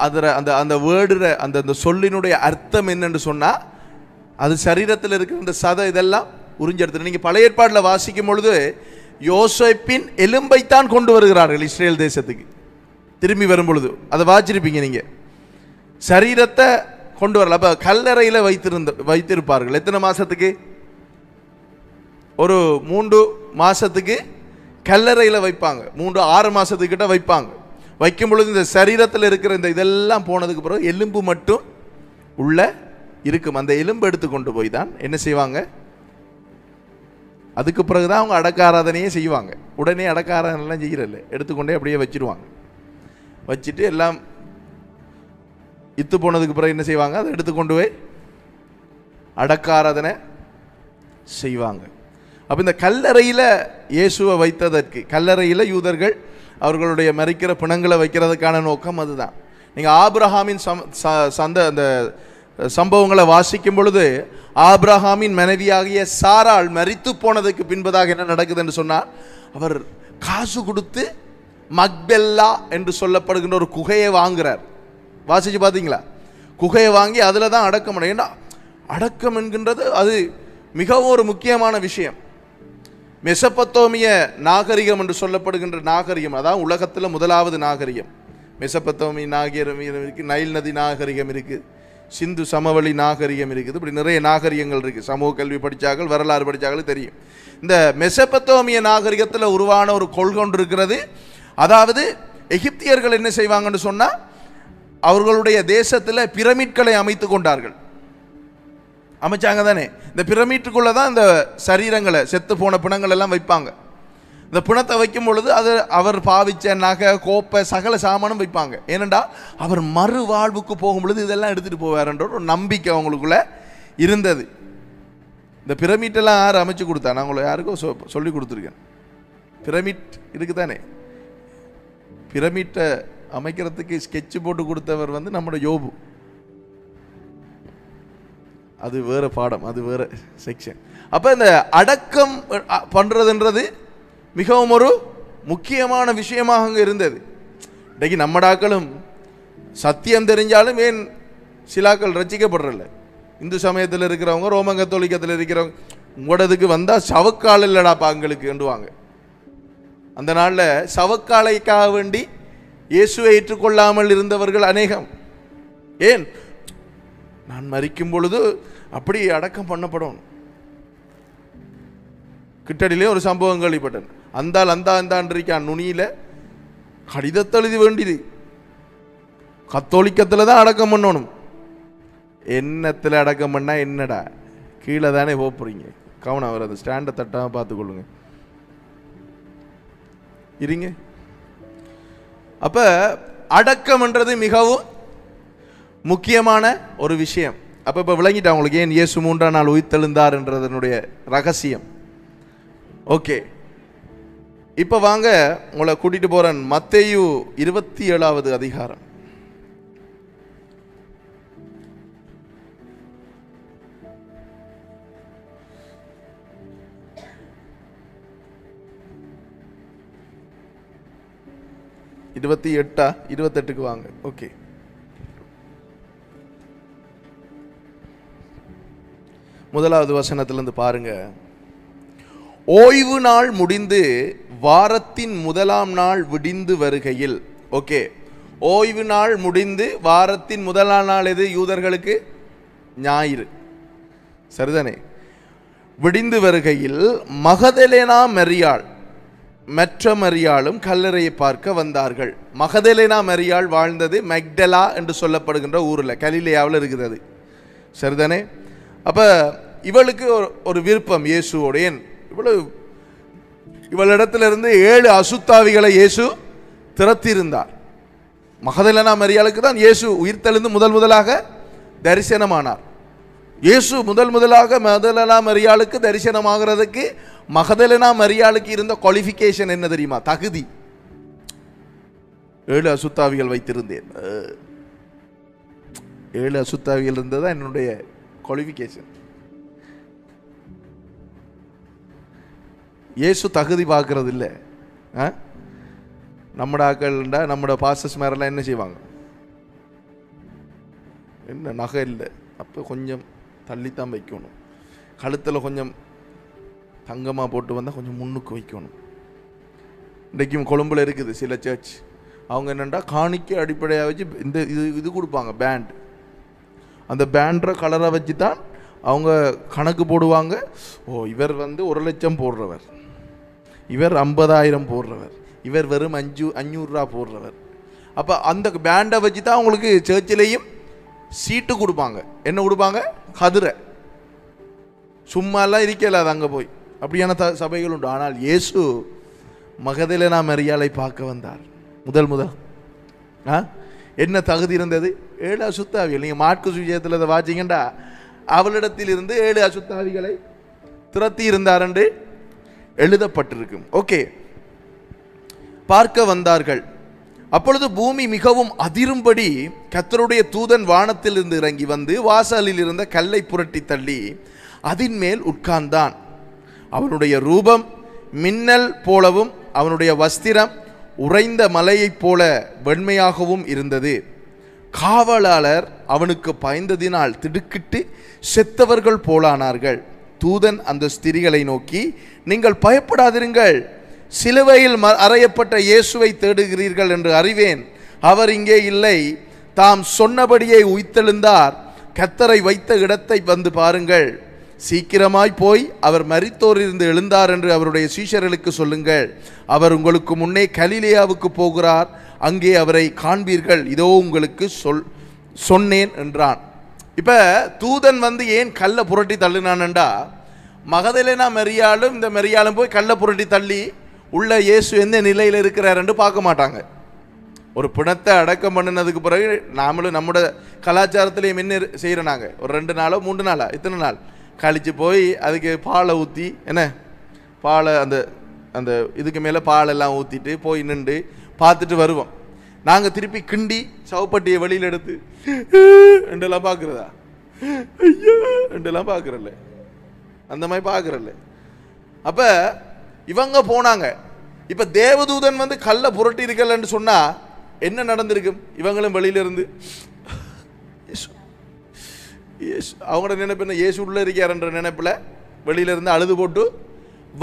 அதில் அந்த வேர்டு அந்த சொல்லினுடைய அர்த்தம் என்னன்னு சொன்னால், அது சரீரத்தில் இருக்கிற இந்த சதை இதெல்லாம் உறிஞ்செடுத்து. நீங்கள் பழைய ஏற்பாட்டில் வாசிக்கும் பொழுது யோசேப்பின் எலும்பைத்தான் கொண்டு வருகிறார்கள் இஸ்ரேல் தேசத்துக்கு. திரும்பி வரும் பொழுது அதை வாசிச்சிருப்பீங்க நீங்கள். சரீரத்தை கொண்டு வரல. அப்போ கல்லறையில் வைத்திருப்பார்கள். எத்தனை மாதத்துக்கு? ஒரு 3 மாதத்துக்கு கல்லறையில் வைப்பாங்க. 3-6 மாதத்துக்கிட்ட வைப்பாங்க. வைக்கும் பொழுது இந்த சரீரத்தில் இருக்கிற இந்த இதெல்லாம் போனதுக்கு பிறகு எலும்பு மட்டும் உள்ள இருக்கும். அந்த எலும்பு எடுத்து கொண்டு போய் தான் என்ன செய்வாங்க? அதுக்கு பிறகுதான் அவங்க அடக்க ஆராதனையே செய்வாங்க. உடனே அடக்க ஆராதனைலாம் செய்கிறல்ல, எடுத்துக்கொண்டே அப்படியே வச்சிருவாங்க. வச்சுட்டு எல்லாம் இத்து போனதுக்கு பிறகு என்ன செய்வாங்க? அதை எடுத்துக்கொண்டு போய் அடக்க ஆராதனை செய்வாங்க. அப்போ இந்த கல்லறையில் இயேசுவை வைத்ததற்கு, கல்லறையில் யூதர்கள் அவர்களுடைய மரிக்கிற பிணங்களை வைக்கிறதுக்கான நோக்கம் அதுதான். நீங்கள் ஆபிரகாமின் அந்த சம்பவங்களை வாசிக்கும் பொழுது, ஆபிரகாமின் மனைவியாகிய சாராள் மரித்து போனதுக்கு பின்பதாக என்ன நடக்குதுன்னு சொன்னால், அவர் காசு கொடுத்து மக்பெல்லா என்று சொல்லப்படுகின்ற ஒரு குகையை வாங்குறார். வாசிச்சு பார்த்தீங்களா? குகையை வாங்கி அதில் தான் அடக்கம் பண்ண. ஏன்னா அடக்கம் என்கின்றது அது மிகவும் ஒரு முக்கியமான விஷயம். மெசபத்தோமிய நாகரிகம் என்று சொல்லப்படுகின்ற நாகரிகம், அதான் உலகத்தில் முதலாவது நாகரிகம். மெசபத்தோமிய நாகரிகம் இருக்குது, நைல் நதி நாகரிகம் இருக்குது, சிந்து சமவெளி நாகரிகம் இருக்குது. இப்படி நிறைய நாகரிகங்கள் இருக்குது. சமூக கல்வி படித்தார்கள், வரலாறு படித்தார்கள் தெரியும். இந்த மெசபத்தோமிய நாகரிகத்தில் உருவான ஒரு கொள்கொண்டு இருக்கிறது. அதாவது எகிப்தியர்கள் என்ன செய்வாங்கன்னு சொன்னால், அவர்களுடைய தேசத்தில் பிரமிட்களை அமைத்து கொண்டார்கள். அமைச்சாங்க தானே. இந்த பிரமிட்டுக்குள்ளே தான் இந்த சரீரங்களை, செத்து போன பிணங்கள் எல்லாம் வைப்பாங்க. இந்த பிணத்தை வைக்கும் பொழுது அது அவர் பாவிச்ச நகை, கோப்பை, சகல சாமானும் வைப்பாங்க. ஏனெண்டா அவர் மறுவாழ்வுக்கு போகும் பொழுது இதெல்லாம் எடுத்துகிட்டு போவார்ன்ற ஒரு நம்பிக்கை அவங்களுக்குள்ள இருந்தது. இந்த பிரமிட்டெல்லாம் யார் அமைச்சு கொடுத்தா? நான் உங்களை யாருக்கும் சொல்லி கொடுத்துருக்கேன். பிரமிட் இருக்கு தானே, பிரமிட்டை அமைக்கிறதுக்கு ஸ்கெட்சு போட்டு கொடுத்தவர் வந்து நம்மளோட யோபு. அது வேற பாடம், அது வேற செக்ஷன். அப்போ இந்த அடக்கம் பண்ணுறதுன்றது மிகவும் ஒரு முக்கியமான விஷயமாக அங்கே இருந்தது. இன்றைக்கு நம்மடாக்களும் சத்தியம் தெரிஞ்சாலும் ஏன் சிலாக்கள் ரசிக்கப்படுறதில்ல. இந்து சமயத்தில் இருக்கிறவங்க, ரோமன் கத்தோலிக்கத்தில் இருக்கிறவங்க, உங்களதுக்கு வந்தால் சவக்கால் இல்லைடா பாங்களுக்கு என்றுவாங்க. அந்த நாளில் சவக்காலைக்காக வேண்டி இயேசுவை ஏற்றுக்கொள்ளாமல் இருந்தவர்கள் அநேகம். ஏன்? நான் மரிக்கும் பொழுது அப்படி அடக்கம் பண்ணப்படும். கிட்டடியிலே ஒரு சம்பவம் கேள்விப்பட்டேன். அந்தாண்டிருக்கான் நுனியில் கடிதத்தை எழுதி வேண்டியது. கத்தோலிக்கத்தில் தான் அடக்கம் பண்ணணும். எண்ணத்தில் அடக்கம் பண்ணா என்னடா, கீழே தானே போறீங்க. கவனம் வராது, ஸ்டாண்டை தட்டாமல் பார்த்துக்கொள்ளுங்க இருங்க. அப்ப அடக்கம்ன்றது மிகவும் முக்கியமான ஒரு விஷயம். அப்ப இப்ப விளங்கிட்டா உங்களுக்கு ஏன் இயேசு 3ஆம் நாள் உயிர்த்தெழுந்தார் என்றதனுடைய ரகசியம். ஓகே, இப்ப வாங்க உங்களை கூட்டிட்டு போறேன் மத்தேயு 27வது அதிகாரம். இருபத்தி 28க்கு வாங்க. ஓகே, முதலாவது வசனத்திலிருந்து பாருங்க. ஓய்வு நாள் முடிந்து வாரத்தின் முதலாம் நாள் விடிந்து வருகையில். ஓகே, ஓய்வு நாள் முடிந்து வாரத்தின் முதலாம் நாள் எது? யூதர்களுக்கு ஞாயிறு, சரிதானே? விடிந்து வருகையில் மகதலேனா மரியாள் மற்ற மரியாளும் கல்லறையை பார்க்க வந்தார்கள். மகதலேனா மரியாள் வாழ்ந்தது மெக்டலா என்று சொல்லப்படுகின்ற ஊரில், கலிலேயாவில் இருக்கிறது, சரிதானே? அப்போ இவளுக்கு ஒரு விருப்பம் இயேசுவோட. ஏன் இவளிடத்திலிருந்து 7 அசுத்தாவிகளை இயேசு திறத்திருந்தார். மகதலேனா மரியாளுக்கு தான் இயேசு உயிர்த்தெழுந்து முதலாக தரிசனமானார். இயேசு முதலாக மகதலேனா மரியாளுக்கு தரிசனமாகிறதுக்கு மகதலேனா மரியாளுக்கு இருந்த குவாலிஃபிகேஷன் என்ன தெரியுமா? தகுதி. 7 அசுத்தாவிகள் வைத்திருந்தேன். 7 அசுத்தாவிகள் இருந்ததா என்னுடைய குவாலிஃபிகேஷன். இயேசு தகுதி பார்க்கறது இல்லை. நம்மட ஆக்கள்ண்டா நம்மட பாசஸ் மேரெல்லாம் என்ன செய்வாங்க? என்ன நகை இல்லை, அப்போ கொஞ்சம் தள்ளித்தான் வைக்கணும். கழுத்தில் கொஞ்சம் தங்கமாக போட்டு வந்தால் கொஞ்சம் முன்னுக்கு வைக்கணும். இன்றைக்கும் கொழும்பில் இருக்குது சில சர்ச். அவங்க என்னென்னா காணிக்கை அடிப்படையாக வச்சு இந்த இது கொடுப்பாங்க, பேண்ட். அந்த பேண்ட்ற கலரை வச்சு தான் அவங்க கணக்கு போடுவாங்க. ஓ, இவர் வந்து 1 லட்சம் போடுறவர், இவர் 50,000 போடுறவர், இவர் வெறும் 500 ரூபா போடுறவர். அப்போ அந்த பேண்டை வச்சு தான் அவங்களுக்கு சர்ச்சிலையும் சீட்டு கொடுப்பாங்க. என்ன கொடுப்பாங்க? கதிரை. சும்மாலாம் இருக்கல அது அங்கே போய். அப்படியான சபைகள் உண்டு. ஆனால் இயேசு மகதலேனா மரியாளை பார்க்க வந்தார். முதல் என்ன தகுதி இருந்தது? 7 அசுத்தாவிகள். நீங்கள் மாற்கு சுவிசேஷத்தில் அதை வாச்சிங்கண்டா அவளிடத்தில் இருந்து 7 அசுத்தாவிகளை திரட்டி இருந்தார் என்று எழுதப்பட்டிருக்கும். ஓகே, பார்க்க வந்தார்கள். அப்பொழுது பூமி மிகவும் அதிரும்படி கர்த்தருடைய தூதன் வானத்தில் இருந்து இறங்கி வந்து வாசலில் இருந்த கல்லை புரட்டி தள்ளி அதன் மேல் உட்கார்ந்தான். அவனுடைய ரூபம் மின்னல் போலவும் அவனுடைய வஸ்திரம் உறைந்த மலையைப் போல வெண்மையாகவும் இருந்தது. காவலாளர் அவனுக்கு பயந்ததினால் திடுக்கிட்டு செத்தவர்கள் போலானார்கள். தூதன் அந்த ஸ்திரிகளை நோக்கி, நீங்கள் பயப்படாதிருங்கள், சிலுவையில் அறையப்பட்ட இயேசுவை தேடுகிறீர்கள் என்று அறிவேன். அவர் இங்கே இல்லை, தாம் சொன்னபடியே உயிர்த்தெழுந்தார். கர்த்தரை வைத்த இடத்தை வந்து பாருங்கள். சீக்கிரமாய் போய் அவர் மரித்தோரிலிருந்து எழுந்தார் என்று அவருடைய சீஷர்களுக்கு சொல்லுங்கள். அவர் உங்களுக்கு முன்னே கலிலேயாவுக்கு போகிறார், அங்கே அவரை காண்பீர்கள். இதோ உங்களுக்கு சொன்னேன் என்றான். இப்போ தூதன் வந்து ஏன் கல்லை புரட்டி தள்ளினான்டா, மகதலேனா மெரியாலும் இந்த மெரியாலும் போய் கல்லை புரட்டி தள்ளி உள்ள இயேசு எந்த நிலையில் இருக்கிறாருன்னு பார்க்க மாட்டாங்க. ஒரு பிணத்தை அடக்கம் பண்ணினதுக்கு பிறகு நாமளும் நம்மளோட கலாச்சாரத்திலையும் என்ன செய்கிறோம், நாங்கள் ஒரு 2 நாளோ 3 நாளா இத்தனை நாள் கழித்து போய் அதுக்கு பாலை ஊற்றி என்ன பாலை அந்த அந்த இதுக்கு மேலே பாலெல்லாம் ஊற்றிட்டு போய் நின்று பார்த்துட்டு வருவோம். நாங்கள் திருப்பி கிண்டி சவப்பட்டியை வெளியில் எடுத்து ரெண்டெல்லாம் பார்க்குறதா, ஐயா ரெண்டெல்லாம் பார்க்குறல்ல, அந்த மாதிரி பார்க்குறல்ல. அப்போ இவங்க போனாங்க. இப்போ தேவதூதன் வந்து கல்லை புரட்டி இருக்கலன்னு சொன்னால் என்ன நடந்திருக்கும்? இவங்களும் வெளியிலிருந்து அவங்களோட நினைப்பு என்ன, இயேசு உள்ள இருக்காருன்ற நினைப்பில் வெளியிலிருந்து அழுது போட்டு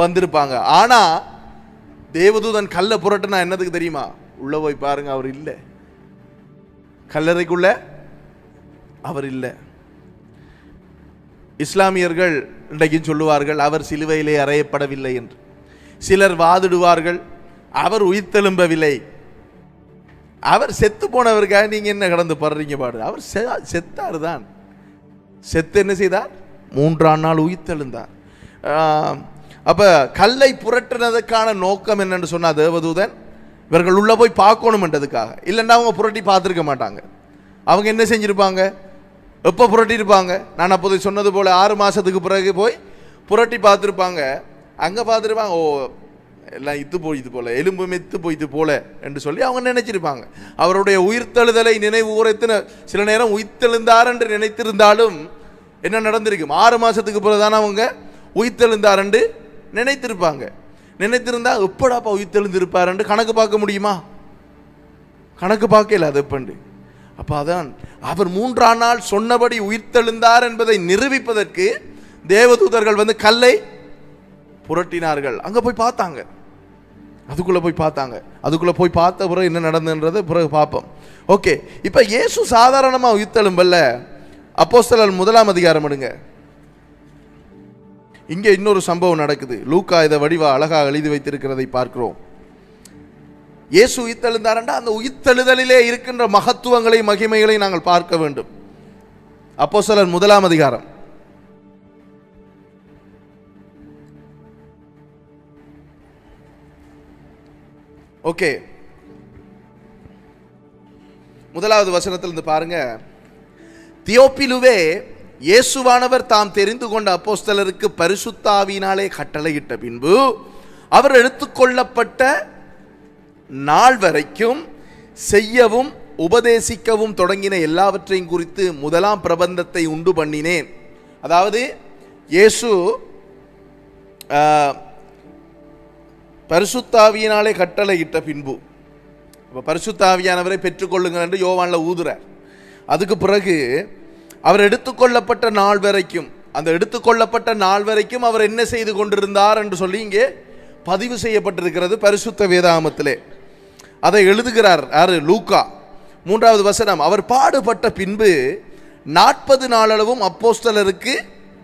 வந்திருப்பாங்க. ஆனால் தேவதூதன் கல்லை புரட்டுனா என்னதுக்கு தெரியுமா? உள்ள போய் பாருங்க, அவர் இல்லை, கல்லறைக்குள்ள அவர் இல்லை. இஸ்லாமியர்கள் இன்றைக்கும் சொல்லுவார்கள் அவர் சிலுவையிலே அறையப்படவில்லை என்று. சிலர் வாதிடுவார்கள் அவர் உயிர்த்தெழும்பவில்லை. அவர் செத்து போனவருக்காக நீங்க என்ன கடந்து படுறீங்க பாடு? அவர் செத்தார் தான். செத்து என்ன செய்தார்? 3ஆம் நாள் உயிர்த்தெழுந்தார். அப்ப கல்லை புரட்டினதுக்கான நோக்கம் என்னன்னு சொன்னா, தேவதூதன் இவர்கள் உள்ள போய் பார்க்கணும்ன்றதுக்காக. இல்லைன்னா அவங்க புரட்டி பார்த்துருக்க மாட்டாங்க. அவங்க என்ன செஞ்சிருப்பாங்க? எப்போ புரட்டியிருப்பாங்க? நான் அப்போது சொன்னது போல 6 மாசத்துக்கு பிறகு போய் புரட்டி பார்த்துருப்பாங்க. அங்கே பார்த்துருப்பாங்க, ஓ எல்லாம் இத்து போயிது போல, எலும்பு மெத்து போயிது போல என்று சொல்லி அவங்க நினைச்சிருப்பாங்க. அவருடைய உயிர்த்தெழுதலை நினைவு கூறத்தின சில நேரம் உயிர்த்தெழுந்தார் என்று நினைத்திருந்தாலும் என்ன நடந்திருக்கும்? 6 மாசத்துக்கு பிறகுதானே அவங்க உயிர்த்தெழுந்தார் என்று நினைத்திருப்பாங்க. நினைத்திருந்தா எப்படாப்பா உயிர்த்தெழுந்திருப்பார் என்று கணக்கு பார்க்க முடியுமா? கணக்கு பார்க்கல அது எப்பண்டு. அப்போ அதான் அவர் 3ஆம் நாள் சொன்னபடி உயிர்த்தெழுந்தார் என்பதை நிரூபிப்பதற்கு தேவதூதர்கள் வந்து கல்லை புரட்டினார்கள். அங்க போய் பார்த்தாங்க, அதுக்குள்ள போய் பார்த்தாங்க. அதுக்குள்ள போய் பார்த்த பிறகு என்ன நடந்ததுன்றதை பிறகு பார்ப்போம். ஓகே, இப்போ இயேசு சாதாரணமாக உயிர்த்தெழும்பல்ல. அப்போஸ்தலர் 1ஆம் அதிகாரம் எடுங்க. இங்கே இன்னொரு சம்பவம் நடக்குது. லூக்கா இதை வடிவா அழகாக எழுதி வைத்திருக்கிறதை பார்க்கிறோம். இயேசு உயிர்த்தெழுந்தாரண்டா அந்த உயிர்த்தெழுதலிலே இருக்கின்ற மகத்துவங்களை மகிமைகளை நாங்கள் பார்க்க வேண்டும். அப்போஸ்தலர் 1ஆம் அதிகாரம். ஓகே, 1வது வசனத்திலிருந்து பாருங்க. தியோப்பிலுவே, இயேசுவானவர் தாம் தெரிந்து கொண்ட அப்போஸ்தலருக்கு பரிசுத்த ஆவியினாலே கட்டளையிட்ட பின்பு அவர் எடுத்துக்கொள்ளப்பட்ட நாள் வரைக்கும் செய்யவும் உபதேசிக்கவும் தொடங்கின எல்லாவற்றையும் குறித்து 1ஆம் பிரபந்தத்தை உண்டு பண்ணினேன். அதாவது இயேசு பரிசுத்தாவியினாலே கட்டளையிட்ட பின்பு, பரிசுத்தாவியானவரை பெற்றுக்கொள்ளுங்கள் என்று யோவான்ல ஊதுறார். அதுக்கு பிறகு அவர் எடுத்துக்கொள்ளப்பட்ட நாள் வரைக்கும், அந்த எடுத்துக்கொள்ளப்பட்ட நாள் வரைக்கும் அவர் என்ன செய்து கொண்டிருந்தார் என்று சொல்லி இங்கே பதிவு செய்யப்பட்டிருக்கிறது பரிசுத்த வேதாகமத்திலே. அதை எழுதுகிறார் யாரு? லூக்கா. 3வது வசனம். அவர் பாடுபட்ட பின்பு 40 நாளளவும் அப்போஸ்தலருக்கு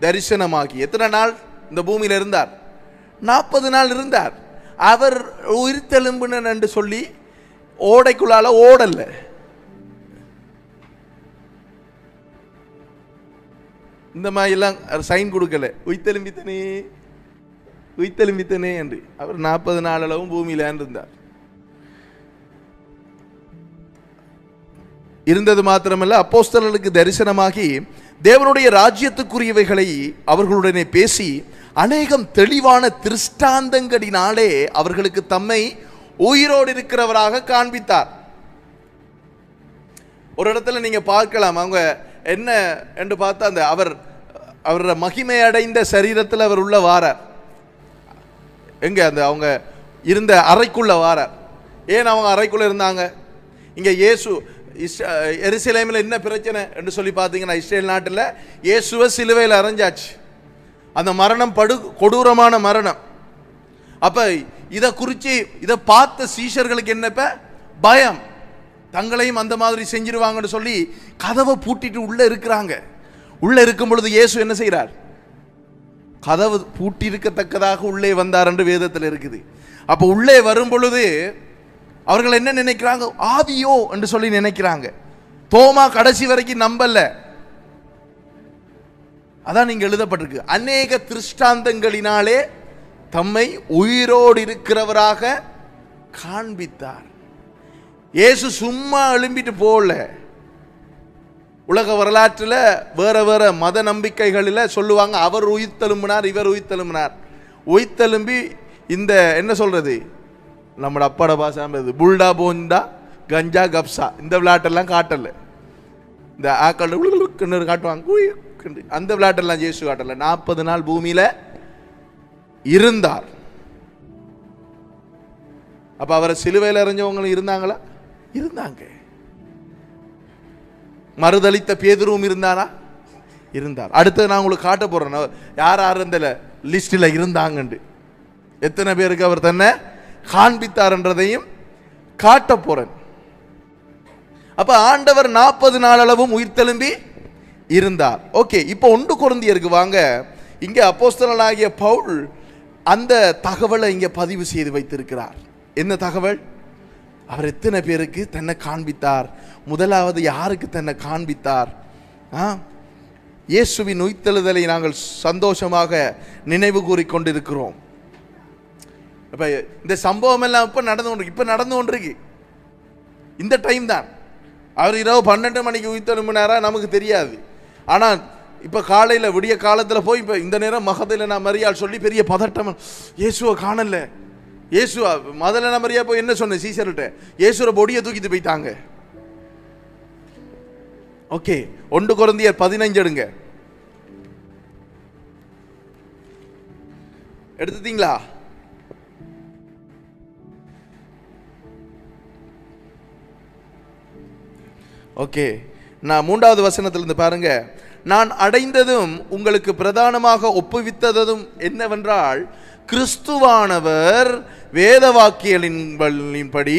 தரிசனமாகி. எத்தனை நாள் இந்த பூமியில் இருந்தார்? 40 நாள் இருந்தார். அவர் உயிர்த்தெழும்பினன் என்று சொல்லி ஓடைக்குள்ளால ஓடல்ல. இந்த மாதிரிலாம் சைன் கொடுக்கல. உயிர்த்தெழும்பித்தனே உயிர்த்தெழும்பித்தனே என்று அவர் 40 நாளளவும் பூமியில இருந்தார். இருந்தது மாத்திரமல்ல, அப்போஸ்தலர்களுக்கு தரிசனமாகி தேவனுடைய ராஜ்யத்துக்குரியவைகளை அவர்களுடனே பேசி அநேகம் தெளிவான திருஷ்டாந்தங்களினாலே அவர்களுக்கு தம்மை உயிரோடு இருக்கிறவராக காண்பித்தார். ஒரு இடத்துல நீங்க பார்க்கலாம், அவங்க என்ன என்று பார்த்தா அந்த அவரோட மகிமை அடைந்த சரீரத்தில் அவர் உள்ள வாரார். எங்க அந்த அவங்க இருந்த அறைக்குள்ள வாரார். ஏன் அவங்க அறைக்குள்ள இருந்தாங்க? இங்க இயேசு எருசலேமில் என்ன பிரச்சனை என்று சொல்லி பார்த்தீங்கன்னா, இஸ்ரேல் நாட்டில் இயேசுவை சிலுவையில் அறைஞ்சாச்சு. அந்த மரணம் கொடூரமான மரணம். அப்ப இதை குறித்து இதை பார்த்த சீஷர்களுக்கு என்னப்ப பயம், தங்களையும் அந்த மாதிரி செஞ்சிருவாங்கன்னு சொல்லி கதவை பூட்டிட்டு உள்ள இருக்கிறாங்க. உள்ள இருக்கும் பொழுது இயேசு என்ன செய்கிறார்? கதவு பூட்டி இருக்கத்தக்கதாக உள்ளே வந்தார் என்று வேதத்தில் இருக்குது. அப்போ உள்ளே வரும் பொழுது அவர்கள் என்ன நினைக்கிறாங்க? ஆவியோ என்று சொல்லி நினைக்கிறாங்க. தோமா கடைசி வரைக்கும் நம்பல. அதான் நீங்க எழுதப்பட்டிருக்கு. அநேக திருஷ்டாந்தங்களினாலே தம்மை உயிரோடு இருக்கிறவராக காண்பித்தார். இயேசு சும்மா எழும்பிட்டு போகல. உலக வரலாற்றில் வேற வேற மத நம்பிக்கைகளில் சொல்லுவாங்க, அவர் உயிர்த்தெலும்பினார், இவர் உயிர்த்தெலும்பினார். உயிர்த்தெலும்பி இந்த என்ன சொல்றது, நம்மளோட அப்பாட பாஷா புல்டா போண்டா கஞ்சா கப்சா இந்த விளையாட்டெல்லாம் காட்டல. இந்த ஆக்கள் காட்டுவாங்க, அந்த விளையாட்டெல்லாம் இயேசு காட்டல. 40 நாள் பூமியில இருந்தார். அப்ப அவரை சிலுவையில் அறிஞ்சவங்களும் இருந்தாங்களா? இருந்தாங்க. மறுதளித்த பேதுருவும் இருந்தாரா? இருந்தார். அடுத்து நான் உங்களுக்கு காட்ட போறேன் யார் யார் இந்த லிஸ்டில் இருந்தாங்கன்னு, எத்தனை பேருக்கு அவர் தன்னை காண்பித்தார் என்றதையும் காட்ட போறேன். அப்ப ஆண்டவர் 40 நாள் அளவும் உயிர்த்தெழும்பி இருந்தார். ஓகே, இப்போ 1 கொரிந்தியருக்கு வாங்க. இங்க அப்போஸ்தலனாகிய பவுல் அந்த தகவலை இங்க பதிவு செய்து வைத்திருக்கிறார். என்ன தகவல்? அவர் எத்தனை பேருக்கு தன்னை காண்பித்தார்? முதலாவது யாருக்கு தன்னை காண்பித்தார்? இயேசுவின் உயிர்த்தெழுதலை நாங்கள் சந்தோஷமாக நினைவு கூறிக்கொண்டிருக்கிறோம். இப்ப இந்த சம்பவம் எல்லாம் இப்ப நடந்து கொண்டிருக்கு. இந்த டைம் தான். அவர் இரவு 12 மணிக்கு உயிர்த்தெழும்பினாரா நமக்கு தெரியாது. ஆனால் இப்ப காலையில விடிய காலத்துல போய் இப்ப இந்த நேரம் மகதலேனா நான் மரியாள் சொல்லி பெரிய பதட்டம், இயேசுவை காணல. இயேசு மகதலேனா மரியா போய் என்ன சொன்ன சீசர்கிட்ட, இயேசுவோட பொடியை தூக்கிட்டு போயிட்டாங்க. ஓகே, 1 கொரிந்தியர் 15 எடுங்க. எடுத்துட்டீங்களா? ஓகே, நான் 3வது வசனத்திலிருந்து பாருங்க. நான் அடைந்ததும் உங்களுக்கு பிரதானமாக ஒப்புவித்ததும் என்னவென்றால், கிறிஸ்துவானவர் வேத வாக்கியங்களின்படி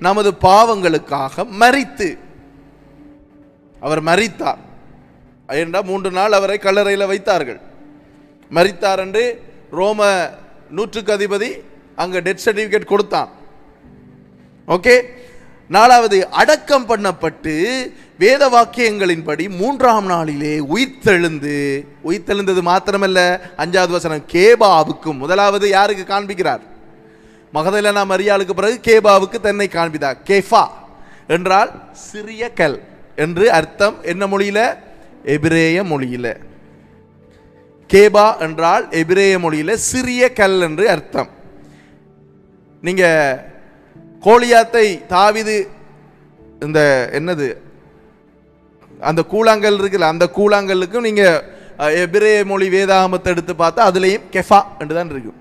நமது பாவங்களுக்காக மரித்து, அவர் மரித்தார் என்றால் 3 நாள் அவரை கல்லறையில் வைத்தார்கள். மரித்தார் என்று ரோம 100க்கு அதிபதி அங்க டெத் சர்டிபிகேட் கொடுத்தான். ஓகே, 4வது அடக்கம் பண்ணப்பட்டு வேத வாக்கியங்களின்படி 3ஆம் நாளிலே உயிர்த்தெழுந்தது மாத்திரமல்ல, 5வது வசனம், கேபாவுக்கும். முதலாவது யாருக்கு காண்பிக்கிறார்? மகதலேனா மரியாளுக்கு பிறகு கேபாவுக்கு தன்னை காண்பித்தார். கேஃபா என்றால் சிறிய கல் என்று அர்த்தம். என்ன மொழியில? எபிரேய மொழியில. கேபா என்றால் எபிரேய மொழியில சிறிய கல் என்று அர்த்தம். நீங்க கோலியாத்தை தாவீது இந்த என்னது அந்த கூழாங்கல் இருக்குல்ல, அந்த கூழாங்கல்லுக்கும் நீங்க எபிரேய மொழி வேதாகமத்தை எடுத்து பார்த்தா அதுலேயும் கெஃபா என்று தான் இருக்கும்.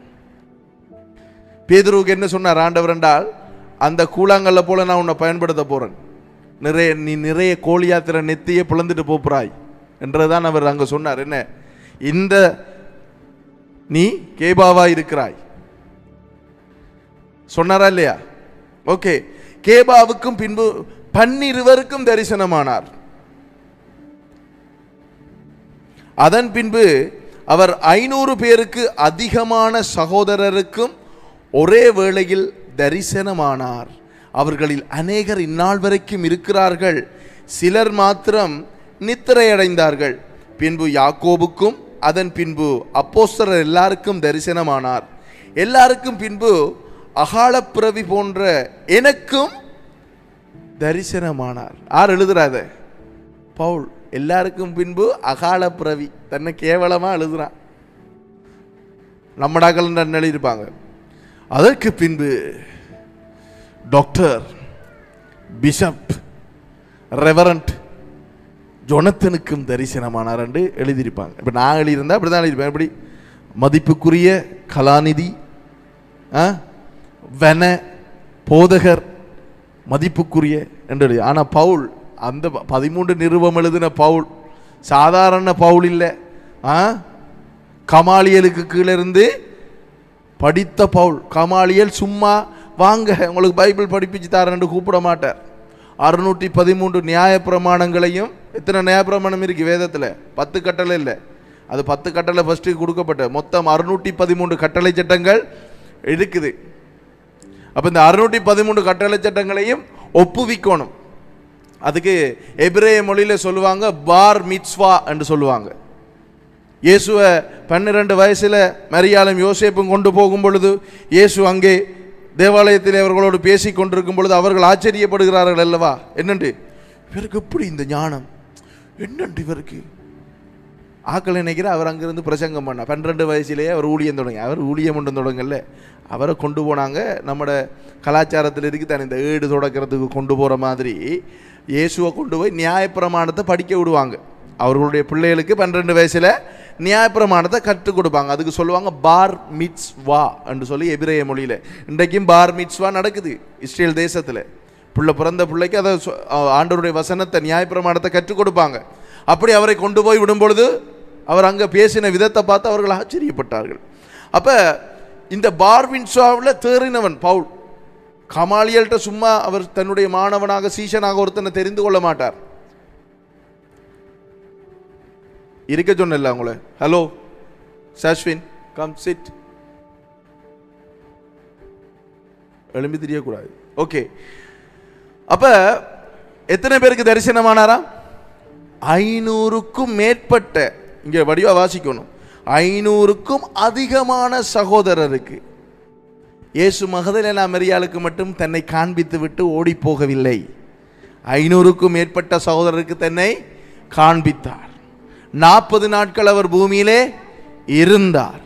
பேதுருவுக்கு என்ன சொன்னார் ஆண்டவர் என்றால், அந்த கூழாங்கல்ல போல நான் உன்னை பயன்படுத்த போறேன், நீ நிறைய கோலியாத்திர நெத்தியை பிளந்துட்டு போறாய் என்றுதான் அவர் அங்க சொன்னார். என்ன, இந்த நீ கேபாவா இருக்கிறாய் சொன்னாரா இல்லையா? ஓகே, கேபாவுக்கும் பின்பு 12 தரிசனமானார். அதன் பின்பு அவர் 500 பேருக்கு அதிகமான சகோதரருக்கும் ஒரே வேளையில் தரிசனமானார். அவர்களில் அநேகர் இந்நாள் வரைக்கும் இருக்கிறார்கள், சிலர் மாத்திரம் நித்திரையடைந்தார்கள். பின்பு யாக்கோபுக்கும் அதன் பின்பு அப்போஸ்தலர் எல்லாருக்கும் தரிசனமானார். எல்லாருக்கும் பின்பு அகாலப்பிறவி போன்ற எனக்கும் தரிசனமானார். யார் எழுதுறாத? பவுல். எல்லாருக்கும் பின்பு அகாலப்பிறவி, தன்னை கேவலமா எழுதுறான். நம்மடாக்கள் எழுதியிருப்பாங்க. அதற்கு பின்பு டாக்டர், பிஷப், ரெவரண்ட் ஜொனத்தனுக்கும் தரிசனமானார் என்று எழுதியிருப்பாங்க. இப்போ நான் எழுதியிருந்தா அப்படி தான் எழுதியிருப்பேன். எப்படி? மதிப்புக்குரிய கலாநிதி, வன போதகர், மதிப்புக்குரிய என்று எழுதி. ஆனால் பவுல், அந்த 13 நிருபம் எழுதின பவுல் சாதாரண பவுல் இல்லை. கமாலியலுக்கு கீழே இருந்து படித்த பவுல். கமாலியல் சும்மா வாங்க உங்களுக்கு பைபிள் படிப்பிச்சு தரேன் கூப்பிட மாட்டார். 613 நியாய பிரமாணங்களையும், எத்தனை நியாய பிரமாணம் இருக்கு வேதத்தில்? 10 கட்டளை இல்லை, அது 10 கட்டளை ஃபர்ஸ்ட்டு கொடுக்கப்பட்ட மொத்தம் 613 கட்டளை சட்டங்கள் இருக்குது. அப்போ இந்த 613 கட்டளை சட்டங்களையும் ஒப்புவிக்கணும். அதுக்கு எபிரேய மொழியில சொல்லுவாங்க பார் மிட்ஸ்வா என்று சொல்லுவாங்க. இயேசுவை 12 வயசில் மரியாளும் யோசேப்பும் கொண்டு போகும் பொழுது இயேசு அங்கே தேவாலயத்தில் அவர்களோடு பேசி கொண்டிருக்கும் பொழுது அவர்கள் ஆச்சரியப்படுகிறார்கள் அல்லவா, என்னண்டு இவருக்கு எப்படி இந்த ஞானம், என்னண்டு இவருக்கு ஆக்கள் நினைக்கிற. அவர் அங்கிருந்து பிரசங்கம் பண்ண 12 வயசிலேயே அவர் ஊழியம் தொடங்கி, அவர் ஊழியம் ஒன்று தொடங்கல, அவரை கொண்டு போனாங்க. நம்மட கலாச்சாரத்தில் இருக்கு தானே இந்த ஏடு தொடக்கிறதுக்கு கொண்டு போகிற மாதிரி இயேசுவை கொண்டு போய் நியாயப்பிரமாணத்தை படிக்க விடுவாங்க. அவர்களுடைய பிள்ளைகளுக்கு 12 வயசில் நியாயப்பிரமாணத்தை கற்றுக் கொடுப்பாங்க. அதுக்கு சொல்லுவாங்க பார் மிட்ஸ்வா என்று சொல்லி எபிரேய மொழியில். இன்றைக்கும் பார் மிட்ஸ்வா நடக்குது இஸ்ரேல் தேசத்தில். பிறந்த பிள்ளைக்கு அதை ஆண்டவருடைய வசனத்தை நியாயப்பிரமாணத்தை கற்றுக் கொடுப்பாங்க. அப்படி அவரை கொண்டு போய் விடும் பொழுது அவர் அங்கே பேசின விதத்தை பார்த்து அவர்கள் ஆச்சரியப்பட்டார்கள். அப்போ இந்த பார் மிட்ஸ்வாவில் தேறினவன் பவுல் கமாலியல்கிட்ட சும்மா அவர் தன்னுடைய மாணவனாக சீஷனாக ஒருத்தனை தெரிந்து கொள்ள மாட்டார். இருக்க சொன்ன உங்களை, ஹலோ சாஸ்வின் கம் சிட், எழும்பி தெரியக்கூடாது. ஓகே, அப்ப எத்தனை பேருக்கு தரிசனமானாரா? 500க்கும் மேற்பட்ட, இங்க வடிவா வாசிக்கணும், 500க்கும் அதிகமான சகோதரருக்கு. இயேசு மகதலேனா மரியாளுக்கு மட்டும் தன்னை காண்பித்து விட்டு ஓடி போகவில்லை. 500க்கும் மேற்பட்ட சகோதரருக்கு தன்னை காண்பித்தார். 40 நாட்கள் அவர் பூமியிலே இருந்தார்.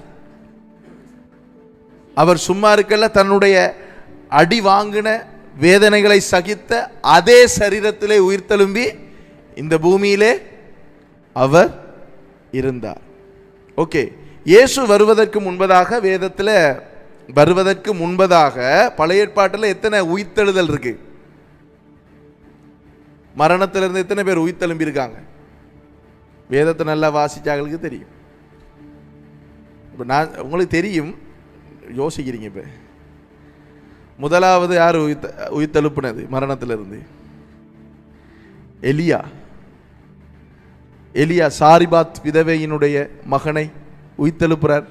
அவர் சும்மா இருக்கல, தன்னுடைய அடி வாங்கின வேதனைகளை சகித்த அதே சரீரத்திலே உயிர்த்தெழும்பி இந்த பூமியிலே அவர் இருந்தார். ஓகே, இயேசு வருவதற்கு முன்பதாக, வேதத்தில் வருவதற்கு முன்பதாக பழைய ஏற்பாட்டில் எத்தனை உயிர்த்தெழுதல் இருக்கு? மரணத்திலிருந்து எத்தனை பேர் உயிர்த்தெழும்பி இருக்காங்க? வேதத்தை நல்லா வாசிச்சாங்களுக்கு தெரியும். இப்போ நான் உங்களுக்கு தெரியும், யோசிக்கிறீங்க. இப்போ முதலாவது யார் உயிர்த்தெழுப்பினது மரணத்திலிருந்து? எலியா. எலியா சாரிபாத் விதவையினுடைய மகனை உயிர்த்தெழுப்புறார்.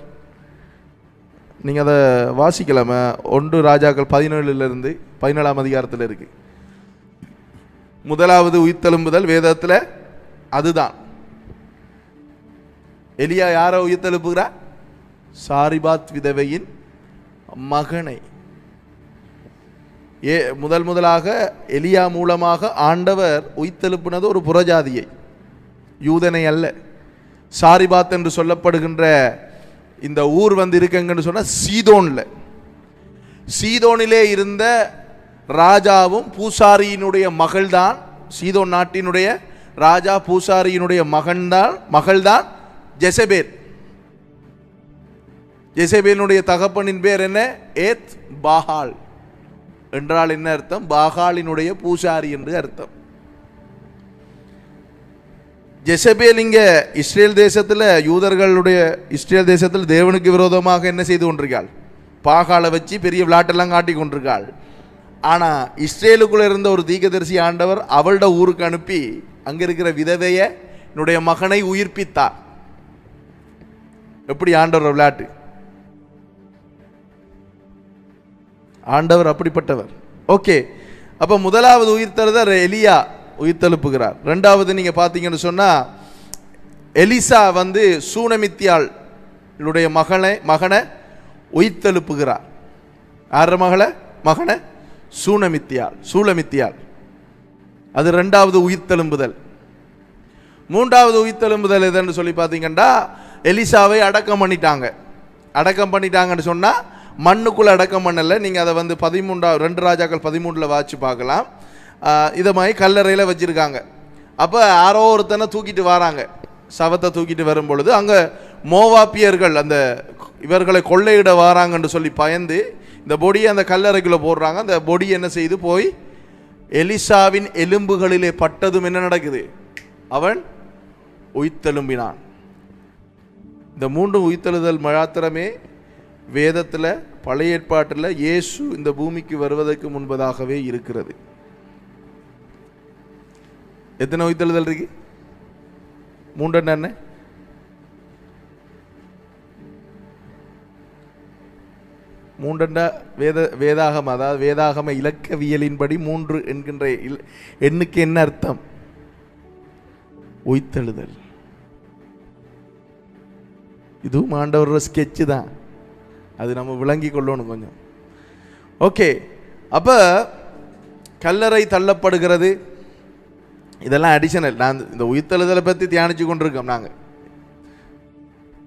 நீங்கள் அதை வாசிக்கலாமா? 1 ராஜாக்கள் 17 17ஆம் அதிகாரத்தில் இருக்கு. முதலாவது உயிர்த்தெழும்புதல் வேதத்தில் அதுதான். எலியா யாரை உயிர்த்தெழுப்புகிறார்? சாரிபாத் விதவையின் மகனை. முதலாக எலியா மூலமாக ஆண்டவர் உயிர்த்தெழுப்பினது ஒரு புறஜாதியை, யூதனை அல்ல. சாரிபாத் என்று சொல்லப்படுகின்ற இந்த ஊர் இருக்குங்கன்னு சொன்ன சீதோனிலே இருந்த ராஜாவும் பூசாரியினுடைய மகள்தான். சீதோன் நாட்டினுடைய ராஜா பூசாரியினுடைய மகள்தான் ஜெசபேல். ஜெசபேலினுடைய தகப்பனின் பேர் என்ன? ஏத் பாகால் என்றால் என்ன அர்த்தம்? பாகாலினுடைய பூசாரி என்று அர்த்தம். ஜெசபேல் இங்க இஸ்ரேல் தேசத்தில், யூதர்களுடைய இஸ்ரேல் தேசத்தில் தேவனுக்கு விரோதமாக என்ன செய்து கொண்டிருக்காள்? பாகாலை வச்சு பெரிய விளையாட்டெல்லாம் காட்டி கொண்டிருக்காள். ஆனால் இஸ்ரேலுக்குள்ள இருந்த ஒரு தீர்க்கதரிசி ஆண்டவர் அவளோட ஊருக்கு அனுப்பி அங்க இருக்கிற விதவைய என்னுடைய மகனை உயிர்ப்பித்தார். எப்படி ஆண்டவர் விளையாட்டு? ஆண்டவர் அப்படிப்பட்டவர். ஓகே, அப்ப முதலாவது உயிர்த்தெழுதல் எலியா உயிர்த்தெழுப்புகிறார். ரெண்டாவது நீங்க பாத்தீங்கன்னு சொன்னா எலிசா சூனமித்தியாள் மகனை உயிர்த்தெழுப்புகிறார். யார மகனை? சூலமித்தியாள். அது ரெண்டாவது உயிர்த்தெழும்புதல். மூன்றாவது உயிர்த்தெழும்புதல் எதுன்னு சொல்லி பார்த்தீங்கன்னா, எலிசாவை அடக்கம் பண்ணிட்டாங்கன்னு சொன்னா மண்ணுக்குள்ள அடக்கம் பண்ணல. நீங்க அதை 2 ராஜாக்கள் 13 வாட்சி பார்க்கலாம். இதை மாதிரி கல்லறையில் வச்சிருக்காங்க. அப்போ யாரோ ஒருத்தனை தூக்கிட்டு வராங்க. சவத்தை தூக்கிட்டு வரும் பொழுது அங்கே மோவாப்பியர்கள் இவர்களை கொள்ளையிட வராங்கன்னு சொல்லி பயந்து இந்த பொடியை அந்த கல்லறைக்குள்ளே போடுறாங்க. அந்த பொடி என்ன செய்து போய் எலிசாவின் எலும்புகளிலே பட்டதும் என்ன நடக்குது? அவன் உயிர்த்தெழும்பினான். இந்த 3 உயிர்த்தெழுதல் மாத்திரமே வேதத்தில், பழைய ஏற்பாட்டில் இயேசு இந்த பூமிக்கு வருவதற்கு முன்பதாகவே இருக்கிறது. எத்தனை உயிர்த்தெழுதல் இருக்கு? 3 என்ன? வேதாகம, அதாவது வேதாகம இலக்கவியலின்படி 3 என்கின்ற எண்ணுக்கு என்ன அர்த்தம்? உயிர்த்தெழுதல். இதுவும் ஆண்டவரோட ஸ்கெட்சு தான், அது நம்ம விளங்கி கொள்ளணும் கொஞ்சம். ஓகே, அப்போ கல்லறை தள்ளப்படுகிறது, இதெல்லாம் அடிஷனல். நான் இந்த உயிர்த்தெழுதலை பற்றி தியானிச்சு கொண்டிருக்கோம். நாங்கள்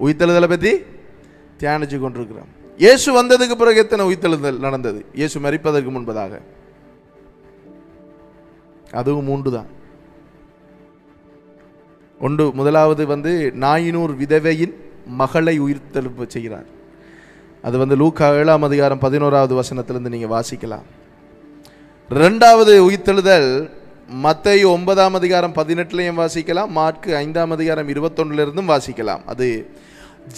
உயிர்த்தெழுதலை பற்றி தியானிச்சு கொண்டிருக்கிறோம். இயேசு வந்ததுக்கு பிறகு எத்தனை உயிர்த்தெழுதல் நடந்தது? இயேசு மரிப்பதற்கு முன்பதாக அதுவும் 3 தான். முதலாவது நாயினூர் விதவையின் மகளை உயிர்த்தெழுப்ப செய்கிறார். அது லூக்கா 7ஆம் அதிகாரம் 11வது வசனத்திலிருந்து நீங்கள் வாசிக்கலாம். 2வது உயிர்த்தெழுதல் மத்தேயு 9ஆம் அதிகாரம் 18லையும் வாசிக்கலாம், மார்க்கு 5ஆம் அதிகாரம் 21லிருந்தும் வாசிக்கலாம். அது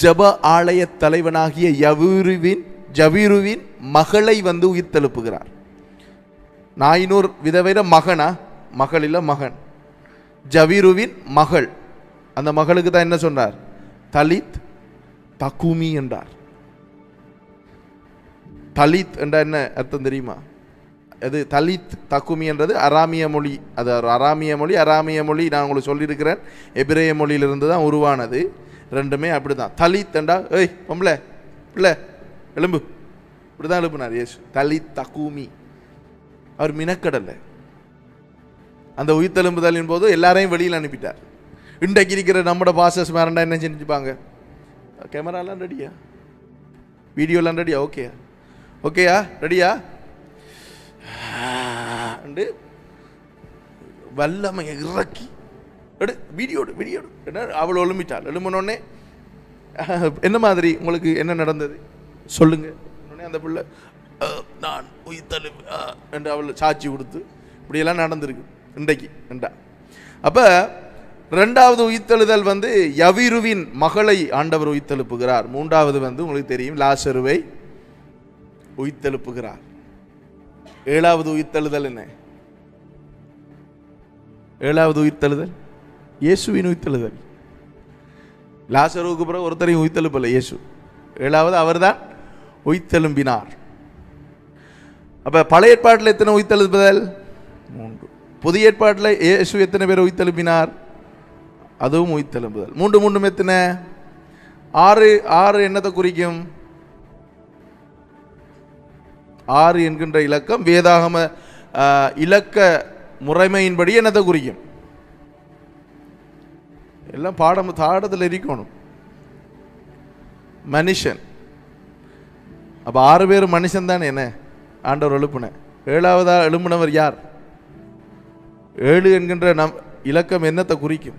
ஜப ஆலய தலைவனாகிய ஜவீருவின் மகளை உயிர்த்தெழுப்புகிறார். நாயினூர் விதவையில மகனா? மகள் இல்ல, மகன். ஜவீருவின் மகள். அந்த மகளுக்கு தான் என்ன சொன்னார்? தலித் தகுமி என்றார். தலித் என்றால் என்ன அர்த்தம் தெரியுமா? அது தலித் தகுமி என்றது அராமிய மொழி. அது அராமிய மொழி நான் உங்களுக்கு சொல்லியிருக்கிறேன். எபிரேய மொழியிலிருந்து தான் உருவானது. ரெண்டுமே அப்படிதான். தலித் என்றா ஏய் பொம்பளை பிள்ளை எலும்பு, இப்படிதான் எழுப்புனார் இயேசு. தலித் தகுமி. அவர் மினக்கடலை. அந்த உயிர்த்தெழும்புதலின் போது எல்லாரையும் வெளியில் அனுப்பிட்டார். இன்றைக்கு இருக்கிற நம்மளோட பாசஸ் மேரண்டா என்ன செஞ்சுப்பாங்க? கேமராலாம் ரெடியா? வீடியோலாம் ரெடியா? ஓகேயா ரெடியா? வல்லமையை இறக்கி வீடியோடு என்ன அவள் எழும்பிட்டாள். எழும்பினோடனே என்ன மாதிரி உங்களுக்கு என்ன நடந்தது சொல்லுங்க. அந்த பிள்ளை நான் உயிர்த்தெழு என்று அவள் சாட்சி கொடுத்து இப்படியெல்லாம் நடந்திருக்கு இன்றைக்கு. அப்போ 2வது உயிர்த்தெழுதல் யவீருவின் மகளை ஆண்டவர் உயிர்த்தெழுப்புகிறார். 3வது உங்களுக்கு தெரியும், லாசருவை உயிர்த்தெழுப்புகிறார். 7வது உயிர்த்தெழுதல் என்ன? 7வது உயிர்த்தெழுதல் இயேசுவின் உயிர்த்தெழுதல். லாசருவுக்கு பிறகு ஒருத்தரையும் உயிர்த்தெழுப்பல இயேசு. 7வது அவர் தான் உயிர்த்தெழும்பினார். அப்ப பழைய ஏற்பாட்டில் எத்தனை உயிர்த்தெழுப்புதல்? 3. புதிய ஏற்பாட்டில் இயேசு எத்தனை பேர் உயிர்த்தெழுப்பினார்? அதுவும் உயிர்த்தெழுப்புதல். 3 எத்தனை? 6 என்னத்தை குறிக்கும்? 6 என்கின்ற இலக்கம் வேதாகம இலக்க முறைமையின்படி என்னத்தை குறிக்கும்? எல்லாம் தாடத்தில் இருக்கணும். மனுஷன். அப்ப 6 பேர் மனுஷன் தானே என்ன ஆண்டவர் எழுப்புன. 7வதா எழும்பினவர் யார்? 7 என்கின்ற இலக்கம் என்னத்தை குறிக்கும்?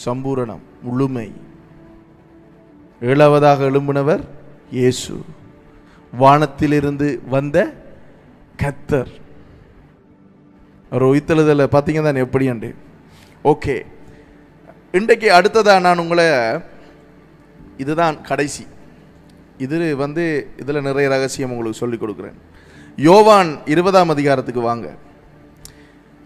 சம்பூரணம், முழுமை. 7வதாக எழும்பினவர் இயேசு, வானத்திலிருந்து வந்த கர்த்தர். ஒரு உயிர்த்தெழுதலை பார்த்தீங்க தான் எப்படி அண்டு. ஓகே, இன்றைக்கு அடுத்ததாக நான் உங்களை, இதுதான் கடைசி, இது இதில் நிறைய ரகசியம் உங்களுக்கு சொல்லிக் கொடுக்குறேன். யோவான் 20ஆம் அதிகாரத்துக்கு வாங்க.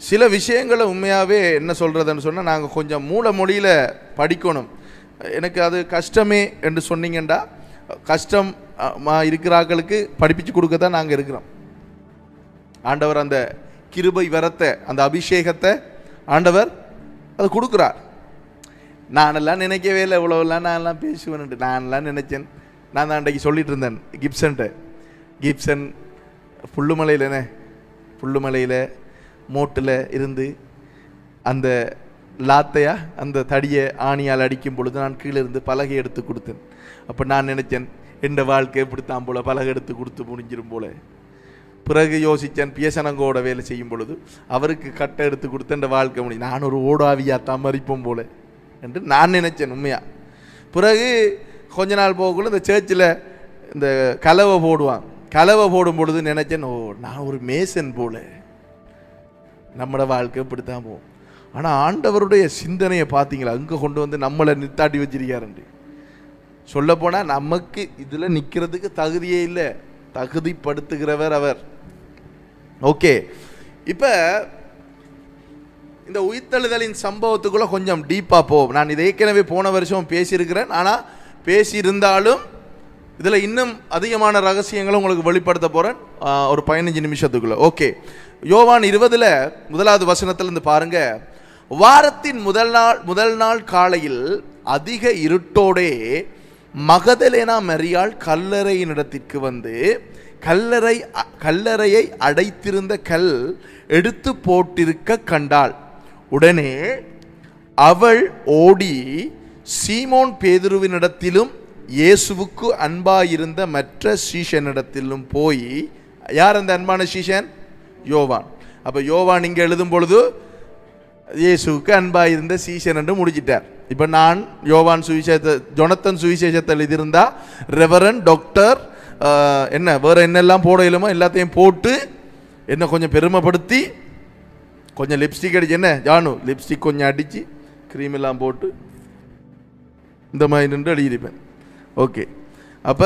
சில விஷயங்களை உண்மையாகவே என்ன சொல்கிறதுன்னு சொன்னால், நாங்கள் கொஞ்சம் மூல மொழியில் படிக்கணும். எனக்கு அது கஷ்டமே என்று சொன்னீங்கண்டா, கஷ்டம் இருக்கிறார்களுக்கு படிப்பிச்சு கொடுக்க தான் நாங்கள் இருக்கிறோம். ஆண்டவர் அந்த கிருபை வரத்தை, அந்த அபிஷேகத்தை ஆண்டவர் அது கொடுக்குறார். நானெல்லாம் நினைக்கவே இல்லை இவ்வளோலாம் நான்லாம் பேசுவேன்ட்டு. நான்லாம் நினைச்சேன். நான் தான் அன்றைக்கு சொல்லிட்டு இருந்தேன் கிப்சன் புல்லுமலையில் மோட்டில் இருந்து அந்த லாத்தையா அந்த தடியை ஆணியால் அடிக்கும் பொழுது நான் கீழே இருந்து பலகை எடுத்து கொடுத்தேன். அப்போ நான் நினைச்சேன் எந்த வாழ்க்கை எப்படித்தான் போல பலகை எடுத்து கொடுத்து முடிஞ்சிடும் போல. பிறகு யோசித்தேன், பியசனங்கோட வேலை செய்யும் பொழுது அவருக்கு கட்டை எடுத்து கொடுத்து இந்த வாழ்க்கை முடியும், நான் ஒரு ஓடாவியாத்தான் மறிப்போம் போல என்று நான் நினைச்சேன் உண்மையா. பிறகு கொஞ்ச நாள் போகக்குள்ள இந்த சர்ச்சில் இந்த கலவை போடுவான். கலவை போடும் பொழுது நினைச்சேன், ஓ நான் ஒரு மேசன் போல, நம்மளோட வாழ்க்கை இப்படித்தான் போகும். ஆனால் ஆண்டவருடைய சிந்தனையை பார்த்தீங்களா, அங்கே கொண்டு நம்மளை நிறுத்தாட்டி வச்சிருக்காருண்டு. சொல்லப்போனால் நமக்கு இதில் நிற்கிறதுக்கு தகுதியே இல்லை, தகுதிப்படுத்துகிறவர் அவர். ஓகே, இப்போ இந்த உயிர்த்தெழுதலின் சம்பவத்துக்குள்ள கொஞ்சம் டீப்பாக போவோம். நான் இதை ஏற்கனவே போன வருஷம் பேசியிருக்கிறேன். ஆனால் பேசியிருந்தாலும் இதில் இன்னும் அதிகமான ரகசியங்களும் உங்களுக்கு வெளிப்படுத்த போகிறேன் ஒரு 15 நிமிஷத்துக்குள்ள. ஓகே, யோவான் 20 1வது வசனத்திலிருந்து பாருங்க. வாரத்தின் முதல் நாள் காலையில் அதிக இருட்டோடே மகதலேனா மரியாள் கல்லறையின் இடத்திற்கு வந்து கல்லறையை அடைத்திருந்த கல் எடுத்து போட்டிருக்க கண்டாள். உடனே அவள் ஓடி சீமோன் பேதுருவினிடத்திலும் இயேசுவுக்கு அன்பாயிருந்த மற்ற சீஷனிடத்திலும் போய், யார் அந்த அன்பான சீஷன்? யோவான். அப்ப யோவான் இங்க எழுதும் பொழுது இயேசுவுக்கு அன்பாயிருந்த சீஷன் என்று முடிச்சிட்டார். இப்ப நான் யோவான் சுவிசேஷ ஜொனத்தன் சுவிசேஷத்தை எழுதியிருந்தா ரெவரன் டாக்டர் என்ன வேற என்னெல்லாம் போட இயலுமோ எல்லாத்தையும் போட்டு என்ன கொஞ்சம் பெருமைப்படுத்தி கொஞ்சம் லிப்ஸ்டிக் அடிச்சு, என்ன ஜானு லிப்ஸ்டிக் கொஞ்சம் அடிச்சு க்ரீம் எல்லாம் போட்டு இந்த மாதிரி நின்று எழுதியிருப்பேன். ஓகே. அப்ப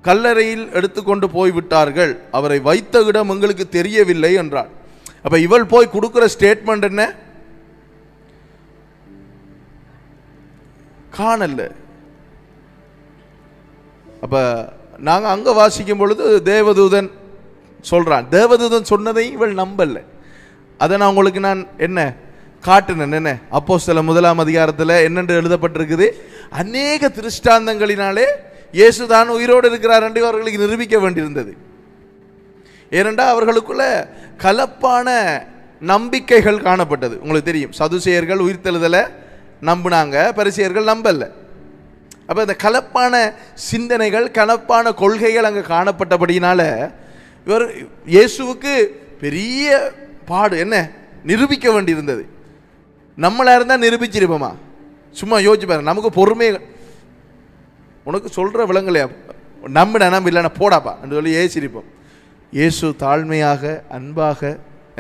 கல்லறையில் எடுத்துக்கொண்டு போய்விட்டார்கள், அவரை வைத்த இடம் எங்களுக்கு தெரியவில்லை என்றாள். அப்ப இவள் போய் கொடுக்கிற ஸ்டேட்மெண்ட் என்ன? காணல. அப்ப நாங்க அங்க வாசிக்கும் பொழுது தேவதூதன் சொல்றான். தேவதூதன் சொன்னதையும் இவள் நம்பல. அதை நான் உங்களுக்கு என்ன காட்டுனேன். என்ன அப்போஸ்தலர் 1 அதிகாரத்தில் என்னென்று எழுதப்பட்டிருக்குது? அநேக திருஷ்டாந்தங்களினாலே இயேசுதான் உயிரோடு இருக்கிறார் என்று அவர்களுக்கு நிரூபிக்க வேண்டியிருந்தது. ஏனென்றால் அவர்களுக்குள்ள கலப்பான நம்பிக்கைகள் காணப்பட்டது. உங்களுக்கு தெரியும், சதுசேயர்கள் உயிர்த்தெழுதலை நம்பினாங்க, பரிசேயர்கள் நம்பல. அப்ப இந்த கலப்பான சிந்தனைகள், கலப்பான கொள்கைகள் அங்கே காணப்பட்டபடியினால இவர் இயேசுவுக்கு பெரிய பாடு என்ன நிரூபிக்க வேண்டியிருந்தது. நம்மளா இருந்தா நிரூபிச்சிருப்போமா? சும்மா யோசிச்சு பாருங்க. நமக்கு பொறுமை, உனக்கு சொல்ற விலங்குலையா, நம்ப இல்லைன்னா போடாப்பா என்று சொல்லி ஏசிருப்போம். இயேசு தாழ்மையாக, அன்பாக,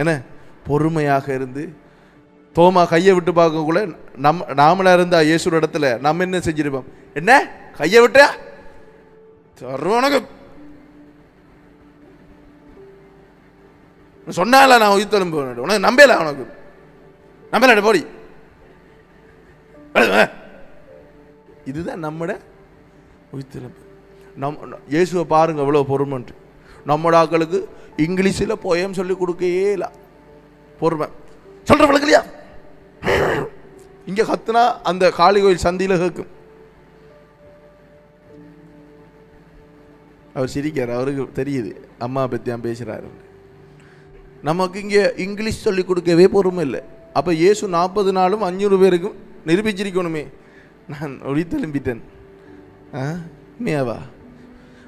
என்ன பொறுமையாக இருந்து, தோமா கையை விட்டு பார்க்கக்குள்ள நாமளா இருந்தா இயேசு இடத்துல நம்ம என்ன செஞ்சிருப்போம்? என்ன கையை விட்டா உனக்கு சொன்னால நான் உயிர்த்தெழும்பு உனக்கு நம்பல, உனக்கு நம்பல போடி. இதுதான் நம்மட உயிர்த்தெழும்பு. இயேசுவை பாருங்க எவ்வளவு பொறுமைன்று. நம்மட ஆக்களுக்கு இங்கிலீஷில் போயம் சொல்லி கொடுக்கவே இல்லை. பொறுமை சொல்ற விளக்கலையா? இங்க கத்துனா அந்த காளி கோயில் சந்தியில கேட்கும். அவர் சிரிக்கிறார், அவருக்கு தெரியுது அம்மா பத்தியான் பேசுறாரு. நமக்கு இங்க இங்கிலீஷ் சொல்லி கொடுக்கவே பொறுமை இல்லை. அப்ப இயேசு 40 நாளும் 500 பேருக்கும் நிரூபிச்சிருக்கணுமே, நான் ஒளித்தெலும்பிட்டேன். மேவா?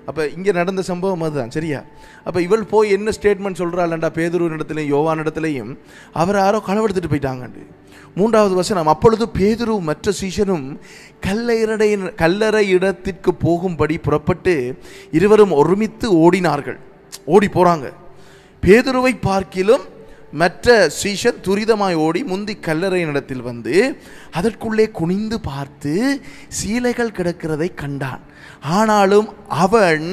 அப்ப இங்க நடந்த சம்பவம் அதுதான். சரியா? அப்ப இவள் போய் என்ன ஸ்டேட்மெண்ட் சொல்றாள்டா? பேதுருவின் இடத்துலையும் யோவான் இடத்துலையும் அவர் யாரோ களவெடுத்துட்டு போயிட்டாங்க. 3வது வசனம், அப்பொழுது பேதுரு மற்ற சீஷனும் கல்லறை இடத்திற்கு போகும்படி புறப்பட்டு இருவரும் ஒருமித்து ஓடினார்கள். ஓடி போறாங்க. பேதுருவை பார்க்கிலும் மற்ற சீஷன் துரிதமாய் ஓடி முந்தி கல்லறையின் இடத்தில் வந்து அதற்குள்ளே குனிந்து பார்த்து சீலைகள் கிடக்கிறதை கண்டான். ஆனாலும் அவன்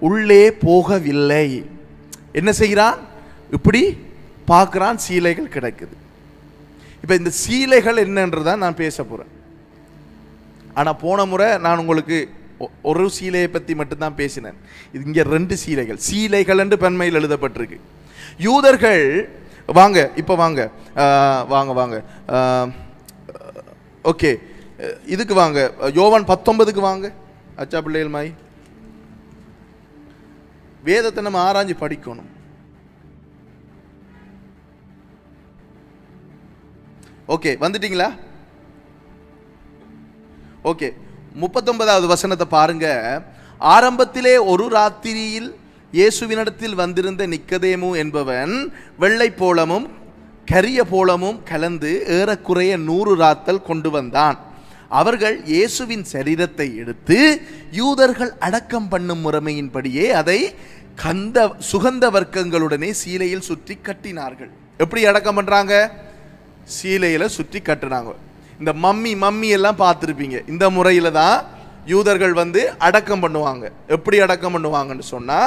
உள்ளே போகவில்லை. என்ன செய்கிறான்? இப்படி பார்க்கிறான், சீலைகள் கிடக்குது. இப்ப இந்த சீலைகள் என்னன்றதான் நான் பேச போறேன். ஆனா போன முறை நான் உங்களுக்கு ஒரு சீலையை பத்தி மட்டும்தான் பேசினேன். இங்க 2 சீலைகள், சீலைகள் என்று பன்மையில் எழுதப்பட்டிருக்கு. யூதர்கள் வாங்க, இப்ப வாங்க வாங்க வாங்க ஓகே, இதுக்கு வாங்க, யோவான் 19க்கு வாங்க. அச்சா பிள்ளைகள் மாய், வேதத்தை நம்ம ஆராய்ஞ்சு படிக்கணும். ஓகே, வந்துட்டீங்களா? ஓகே, 39வது வசனத்தை பாருங்க. ஆரம்பத்திலே ஒரு ராத்திரியில் இயேசுவினிடத்தில் வந்திருந்த நிக்கதேமு என்பவன் வெள்ளை போலமும் கரிய போலமும் கலந்து ஏறக்குறைய 100 ராத்தல் கொண்டு வந்தான். அவர்கள் இயேசுவின் சரீரத்தை எடுத்து யூதர்கள் அடக்கம் பண்ணும் முறைமையின்படியே அதை சுகந்த வர்க்கங்களுடனே சீலையில் சுற்றி கட்டினார்கள். எப்படி அடக்கம் பண்றாங்க? சீலையில சுற்றி கட்டினாங்க. இந்த மம்மி எல்லாம் பார்த்துருப்பீங்க. இந்த முறையில தான் யூதர்கள் வந்து அடக்கம் பண்ணுவாங்க. எப்படி அடக்கம் பண்ணுவாங்கன்னு சொன்னா,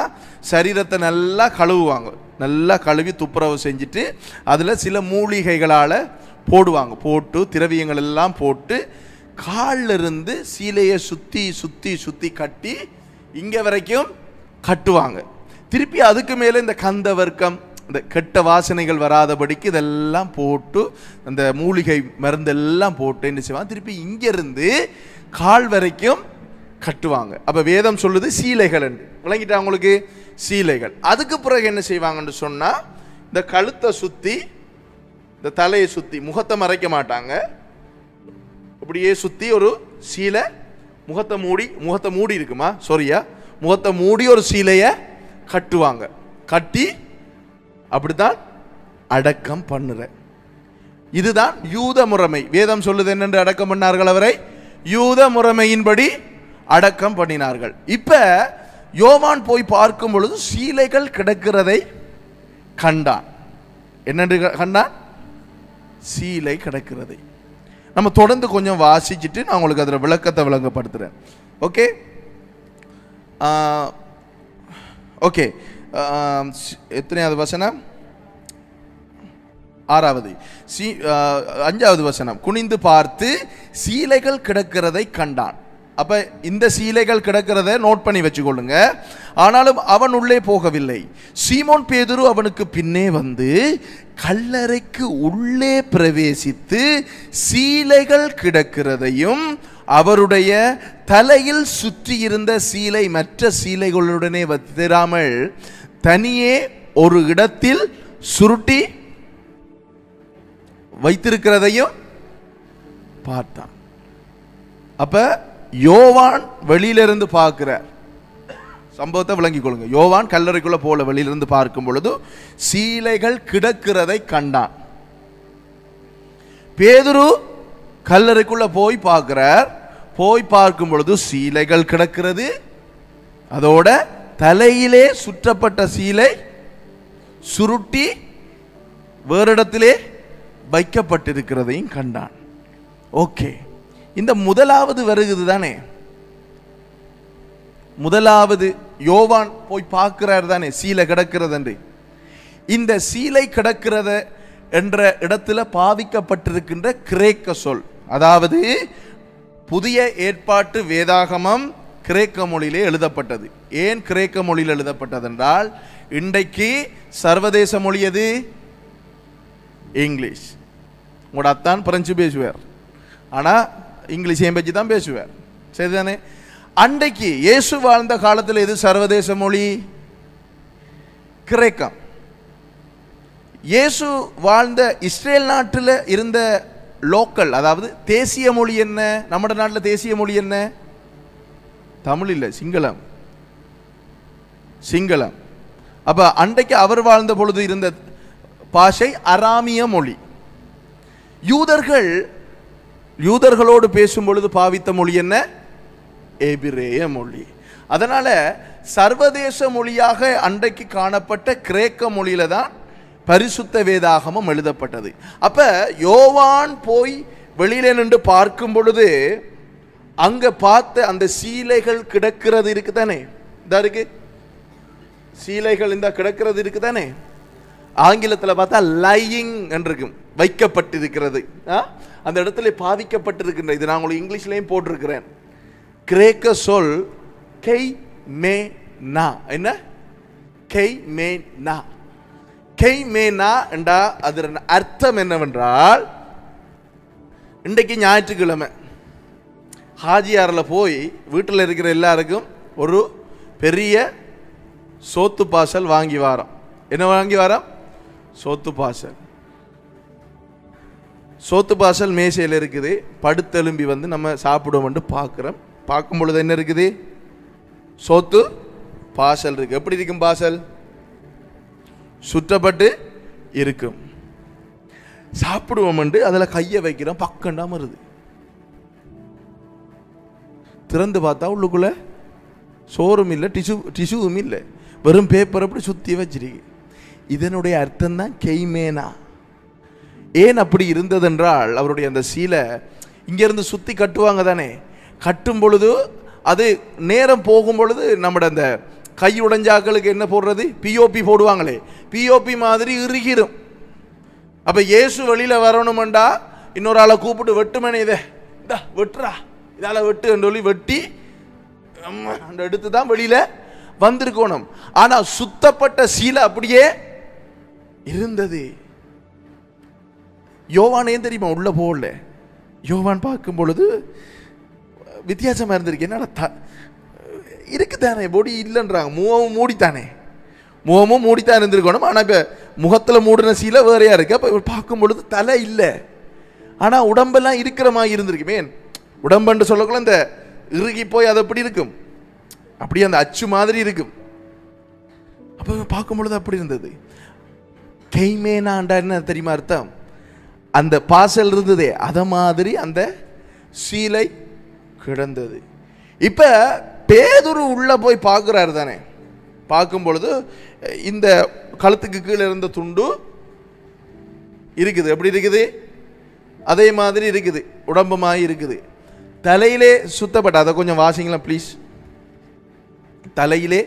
சரீரத்தை நல்லா கழுவுவாங்க. நல்லா கழுவி துப்புரவு செஞ்சுட்டு அதுல சில மூலிகைகளால போடுவாங்க. போட்டு திரவியங்கள் எல்லாம் போட்டு காலில் இருந்து சீலையை சுத்தி சுத்தி சுத்தி கட்டி இங்க வரைக்கும் கட்டுவாங்க. திருப்பி அதுக்கு மேல இந்த கந்த வர்க்கம், இந்த கெட்ட வாசனைகள் வராதபடிக்கு இதெல்லாம் போட்டு அந்த மூலிகை மருந்தெல்லாம் போட்டு என்ன செய்வாங்க, திருப்பி இங்கிருந்து கால் வரைக்கும் கட்டுவாங்க. அப்போ வேதம் சொல்லுது சீலைகள் என்று. விளங்கிட்டா உங்களுக்கு? சீலைகள். அதுக்கு பிறகு என்ன செய்வாங்கன்னு சொன்னால், இந்த கழுத்தை சுற்றி, இந்த தலையை சுற்றி, முகத்தை மறைக்க மாட்டாங்க, அப்படியே சுற்றி ஒரு சீலை, முகத்தை மூடி இருக்குமா, சொரியா, முகத்தை மூடி ஒரு சீலையை கட்டுவாங்க. கட்டி அப்படித்தான் அடக்கம் பண்ணுற. இதுதான் யூத முறைமை. வேதம் சொல்லுது என்னென்று அடக்கம் பண்ணார்கள் அவரை? யூத முறைமையின்படி அடக்கம் பண்ணினார்கள். இப்ப யோவான் போய் பார்க்கும் பொழுது சீலைகள் கிடக்கிறதை கண்டான். என்னென்று கண்டான்? சீலை கிடக்கிறதை. நம்ம தொடர்ந்து கொஞ்சம் வாசிச்சுட்டு நான் உங்களுக்கு அதில் விளக்கத்தை விளங்கப்படுத்துறேன். Okay okay. எத்தனையாவது வசனம்? 6வது. 5வது வசனம். குனிந்து பார்த்து சீலைகள் கிடக்கிறதை கண்டான். அப்ப இந்த சீலைகள் கிடக்கிறத நோட் பண்ணி வச்சுக்கொள்ளுங்க. ஆனாலும் அவன் உள்ளே போகவில்லை. சீமோன் பேதுரு அவனுக்கு பின்னே வந்து கல்லறைக்கு உள்ளே பிரவேசித்து சீலைகள் கிடக்கிறதையும் அவருடைய தலையில் சுற்றி இருந்த சீலை மற்ற சீலைகளுடனே வைத்திராமல் தனியே ஒரு இடத்தில் சுருட்டி வைத்திருக்கிறதையும் பார்த்தான். அப்ப யோவான் வெளியிலிருந்து பார்க்கிறார். சம்பவத்தை விளங்கிக் கொள்ளுங்க. யோவான் கல்லறைக்குள்ள போல வெளியிலிருந்து பார்க்கும் பொழுது சீலைகள் கிடக்கிறதை கண்டான். பேதுரு கல்லறைக்குள்ள போய் பார்க்கிறார். போய் பார்க்கும் பொழுது சீலைகள் கிடக்கிறது, அதோட தலையிலே சுற்றப்பட்ட சீலை சுருட்டி வேறு இடத்திலே வைக்கப்பட்டிருக்கிறதையும் கண்டான். ஓகே, இந்த முதலாவது வருகிறது தானே, முதலாவது யோவான் போய் பார்க்கிறார் தானே சீலை கிடக்கிறது என்று. இந்த சீலை கிடக்கிறது என்ற இடத்துல பாவிக்கப்பட்டிருக்கின்ற கிரேக்க சொல், அதாவது புதிய ஏற்பாட்டு வேதாகமம் கிரேக்க மொழியிலே எழுதப்பட்டது. ஏன் கிரேக்க மொழியில் எழுதப்பட்டது என்றால், இன்றைக்கு சர்வதேச மொழி எது? இங்கிலீஷ். உங்களோட அத்தான் பிரெஞ்சு பேசுவார், ஆனால் இங்கிலீஷையும் பற்றி தான் பேசுவார், சரிதானே? அன்றைக்கு இயேசு வாழ்ந்த காலத்தில் எது சர்வதேச மொழி? கிரேக்கம். இயேசு வாழ்ந்த இஸ்ரேல் நாட்டில் இருந்த லோக்கல், அதாவது தேசிய மொழி என்ன? நம்ம நாட்டில் தேசிய மொழி என்ன? தமிழ் இல்லை, சிங்களம். சிங்களம். அப்ப அன்றைக்கு அவர் வாழ்ந்த பொழுது இருந்த பாஷை அராமிய மொழி. யூதர்களோடு பேசும் பொழுது பாவித்த மொழி என்ன? எபிரேய மொழி. அதனால சர்வதேச மொழியாக அன்றைக்கு காணப்பட்ட கிரேக்க மொழியில தான் பரிசுத்த வேதாகமம் எழுதப்பட்டது. அப்ப யோவான் போய் வெளியில நின்று பார்க்கும் பொழுது அங்க பார்த்த அந்த சீலைகள் கிடக்கிறது இருக்கு தானே, இதா இருக்கு சீலைகள், இந்த கிடக்கிறது இருக்கு தானே, ஆங்கிலத்தில் பார்த்தா லையிங் என்றிருக்கும், வைக்கப்பட்டிருக்கிறது. அந்த இடத்துல பாவிக்கப்பட்டிருக்கின்ற, இது நான் உங்களுக்கு இங்கிலீஷ்லையும் போட்டிருக்கிறேன். கிரேக்க சொல் கெய் மே நா. என்ன? கெய் மே நா. கெய் மே நா என்றா அதன் அர்த்தம் என்னவென்றால், இன்றைக்கு ஞாயிற்றுக்கிழமை ஹாஜியாரில் போய் வீட்டில் இருக்கிற எல்லாருக்கும் ஒரு பெரிய சோத்து பாசல் வாங்கி வாரோம். என்ன வாங்கி வாரோம்? சோத்து பாசல். சோத்து பாசல் மேசையில் இருக்குது. படுத்தெலும்பி வந்து நம்ம சாப்பிடுவோம் பார்க்குறோம். பார்க்கும் பொழுது என்ன இருக்குது? சோத்து பாசல் இருக்கு. எப்படி இருக்கும் பாசல்? சுற்றப்பட்டு இருக்கும். சாப்பிடுவோம் அதில் கையை வைக்கிறோம், பக்கண்டாம வருது. திறந்து பார்த்தா உள்ளுக்குள்ள சோறும் இல்லை, டிஷ்யூவும் இல்லை, வெறும் பேப்பர் அப்படி சுற்றி வச்சிருக்கு. இதனுடைய அர்த்தம் தான் கெய்மேனா. ஏன் அப்படி இருந்ததென்றால், அவருடைய அந்த சீலை இங்கேருந்து சுற்றி கட்டுவாங்க தானே, கட்டும் பொழுது அது நேரம் போகும் பொழுது நம்மட அந்த கை உடைஞ்சாக்களுக்கு என்ன போடுறது? பிஓபி போடுவாங்களே, பிஓபி மாதிரி இறுகிரும். அப்ப இயேசு வெளியில வரணுமெண்டா இன்னொரு ஆளை கூப்பிட்டு வெட்டுமனே, இதை இந்த வெட்டுறா, இதால வெட்டு சொல்லி வெட்டி அந்த எடுத்து தான் வெளியில வந்திருக்கணும். ஆனா சுத்தப்பட்ட சீலை அப்படியே இருந்தது. யோவான் ஏன் தெரியுமா உள்ள போகல? யோவான் பார்க்கும் பொழுது வித்தியாசமா இருந்திருக்கு. என்னடா இருக்குதானே, பொடி இல்லைன்றாங்க. முகமும் மூடித்தானே, முகமும் மூடித்தான் இருந்திருக்கணும். ஆனால் இப்போ முகத்தில் மூடின சீலை வேறையா இருக்கு. அப்போ இவர் பார்க்கும் பொழுது தலை இல்லை, ஆனால் உடம்பெல்லாம் இருக்கிற மாதிரி இருந்திருக்கு. மேன் உடம்புன்னு சொல்லக்குள்ள இந்த இறுகி போய் அது எப்படி இருக்கும், அப்படியே அந்த அச்சு மாதிரி இருக்கும். அப்போ பார்க்கும் பொழுது அப்படி இருந்தது. கெய்மேனாண்டா என்ன தெரியுமா அர்த்தம்? அந்த பாசல் இருந்ததே அத மாதிரி அந்த சீலை கிடந்தது. இப்ப பேதுரு உள்ள போய் பார்க்கிறாரு தானே. பார்க்கும் பொழுது இந்த கழுத்துக்கு கீழே இருந்த துண்டு இருக்குது. எப்படி இருக்குது? அதே மாதிரி இருக்குது, உடம்பு மாதிரி இருக்குது. தலையிலே சுத்தப்பட்ட, அதை கொஞ்சம் வாசிங்களா ப்ளீஸ். தலையிலே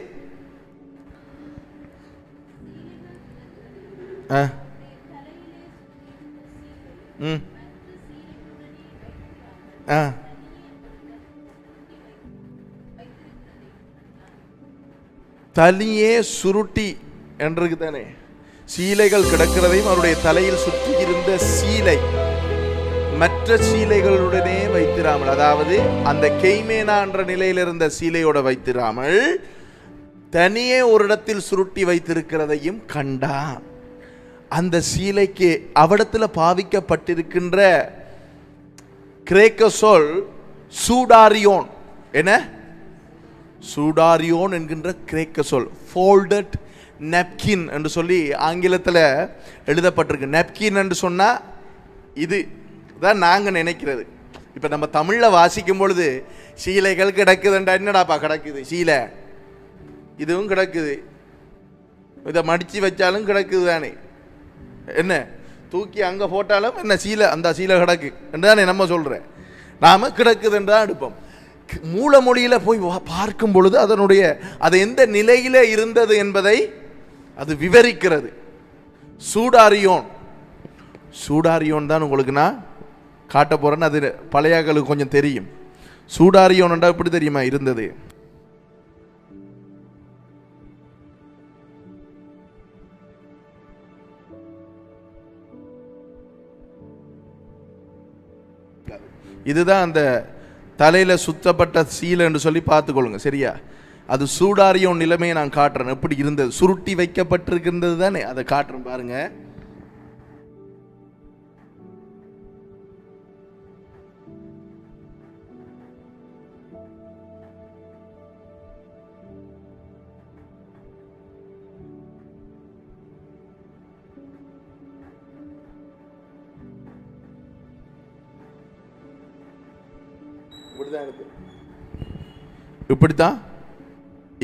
தனியே சுருட்டி என்றுக்கு தானே சீலைகள் கிடக்கிறதையும் அவருடைய தலையில் சுற்றி இருந்த சீலை மற்ற சீலைகளுடனே வைத்திராமல், அதாவது அந்த கெய்மேனா என்ற நிலையில் இருந்த சீலையோட வைத்திராமல் தனியே ஒரு இடத்தில் சுருட்டி வைத்திருக்கிறதையும் கண்டான். அந்த சீலைக்கு அவடத்தில் பாவிக்கப்பட்டிருக்கின்ற கிரேக்க சொல் சூடாரியோன். என்ன? சூடாரியோன் என்கின்ற கிரேக்க சொல். ஃபோல்டட் நெப்கின் என்று சொல்லி ஆங்கிலத்தில் எழுதப்பட்டிருக்கு. நெப்கின் என்று சொன்னா இது தான் நாங்க நினைக்கிறது. இப்ப நம்ம தமிழ்ல வாசிக்கும் பொழுது சீலைகள் கிடக்குதுண்டா, என்னடாப்பா கிடக்குது சீலை, இதுவும் கிடக்குது, இதை மடிச்சு வச்சாலும் கிடக்குது தானே, என்ன தூக்கி அங்க போட்டாலும் என்ன சீலை, அந்த சீலை கிடக்கு என்றுதானே நம்ம சொல்றேன். நாம கிடக்குது என்றுதான் எடுப்போம். மூலமொழியில போய் பார்க்கும் பொழுது அதனுடைய அது எந்த நிலையில இருந்தது என்பதை அது விவரிக்கிறது. சூடாரியோன், சூடாரியோன் தான் உங்களுக்கு நான் காட்ட போறேன்னு அது பழையாக்களுக்கு கொஞ்சம் தெரியும். சூடாரியோன் எப்படி தெரியுமா இருந்தது? இதுதான் அந்த தலையில சுத்தப்பட்ட சீலை என்று சொல்லி பார்த்துக்கொள்ளுங்க, சரியா? அது சூடாரியோன் நிலைமையை நான் காட்டுறேன். எப்படி இருந்தது, சுருட்டி வைக்கப்பட்டிருக்கின்றது தானே, அதை காட்டுறேன் பாருங்க. இப்படித்தான்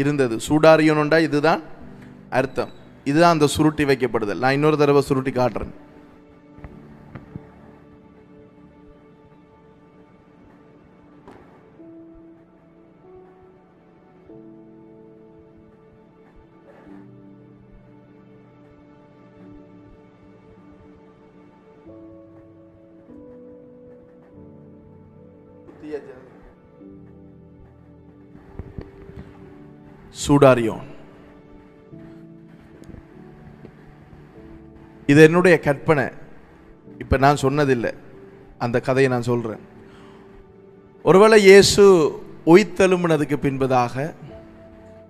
இருந்தது. சூடாரியோன்டா இதுதான் அர்த்தம். இதுதான் அந்த சுருட்டி வைக்கப்படுதல். நான் இன்னொரு தடவை சுருட்டி காட்டுறேன். சூடாரியோன் இது என்னுடைய கற்பனை, இப்ப நான் சொன்னதில்லை, அந்த கதையை நான் சொல்றேன். ஒருவேளை இயேசு உயிர்த்தெழும்பினதுக்கு பின்பதாக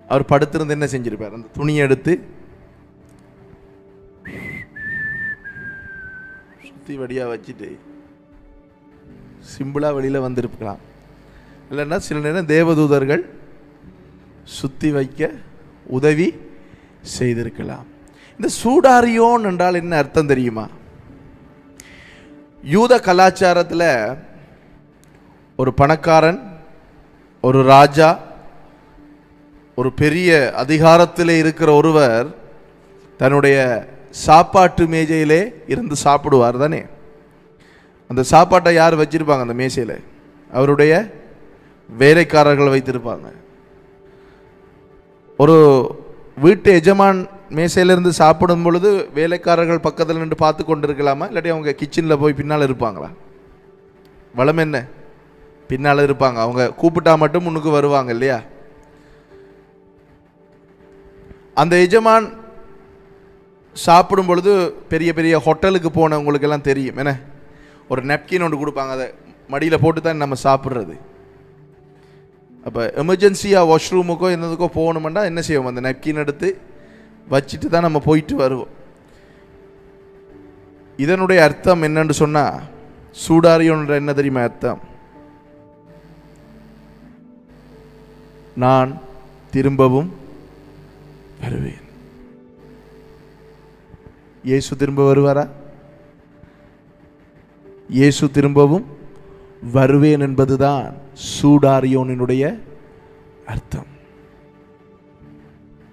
அவர் படுத்திருந்து என்ன செஞ்சிருப்பார்? அந்த துணியை எடுத்து சுத்தி வடியா வச்சுட்டு சிம்பிளா வெளியில வந்திருக்கலாம். இல்லைன்னா சில நேரம் தேவதூதர்கள் சுத்தி வைக்க உதவி செய்திருக்கலாம். இந்த சூடாரியோன் என்றால் என்ன அர்த்தம் தெரியுமா? யூத கலாச்சாரத்தில் ஒரு பணக்காரன், ஒரு ராஜா, ஒரு பெரிய அதிகாரத்திலே இருக்கிற ஒருவர் தன்னுடைய சாப்பாட்டு மேஜையிலே இருந்து சாப்பிடுவார் தானே. அந்த சாப்பாட்டை யார் வச்சிருப்பாங்க? அந்த மேசையில் அவருடைய வேலைக்காரர்கள் வைத்திருப்பாங்க. ஒரு வீட்டு எஜமான் மேசையிலிருந்து சாப்பிடும் பொழுது வேலைக்காரர்கள் பக்கத்தில் நின்று பார்த்து கொண்டு இருக்கலாமா? இல்லாட்டி அவங்க கிச்சனில் போய் பின்னால் இருப்பாங்களா? வளம் என்ன, பின்னால் இருப்பாங்க. அவங்க கூப்பிட்டா மட்டும் முன்னுக்கு வருவாங்க இல்லையா? அந்த எஜமான் சாப்பிடும் பொழுது பெரிய பெரிய ஹோட்டலுக்கு போனவங்களுக்கெல்லாம் தெரியும் என்ன, ஒரு நெப்கின் ஒன்று கொடுப்பாங்க, அதை மடியில் போட்டு தான் நம்ம சாப்பிட்றது. அப்போ எமர்ஜென்சியாக வாஷ்ரூமுக்கோ என்னதுக்கோ போகணுமெண்டா என்ன செய்வோம், அந்த நெப்கின் எடுத்து வச்சுட்டு தான் நம்ம போயிட்டு வருவோம். இதனுடைய அர்த்தம் என்னன்னு சொன்னால், சூடாரியோன்ற என்ன தெரியுமா அர்த்தம்? நான் திரும்பவும் வருவேன். இயேசு திரும்ப வருவாரா? இயேசு திரும்பவும் வருவேன் என்பதுதான் சூடாரியோனுடைய அர்த்தம்.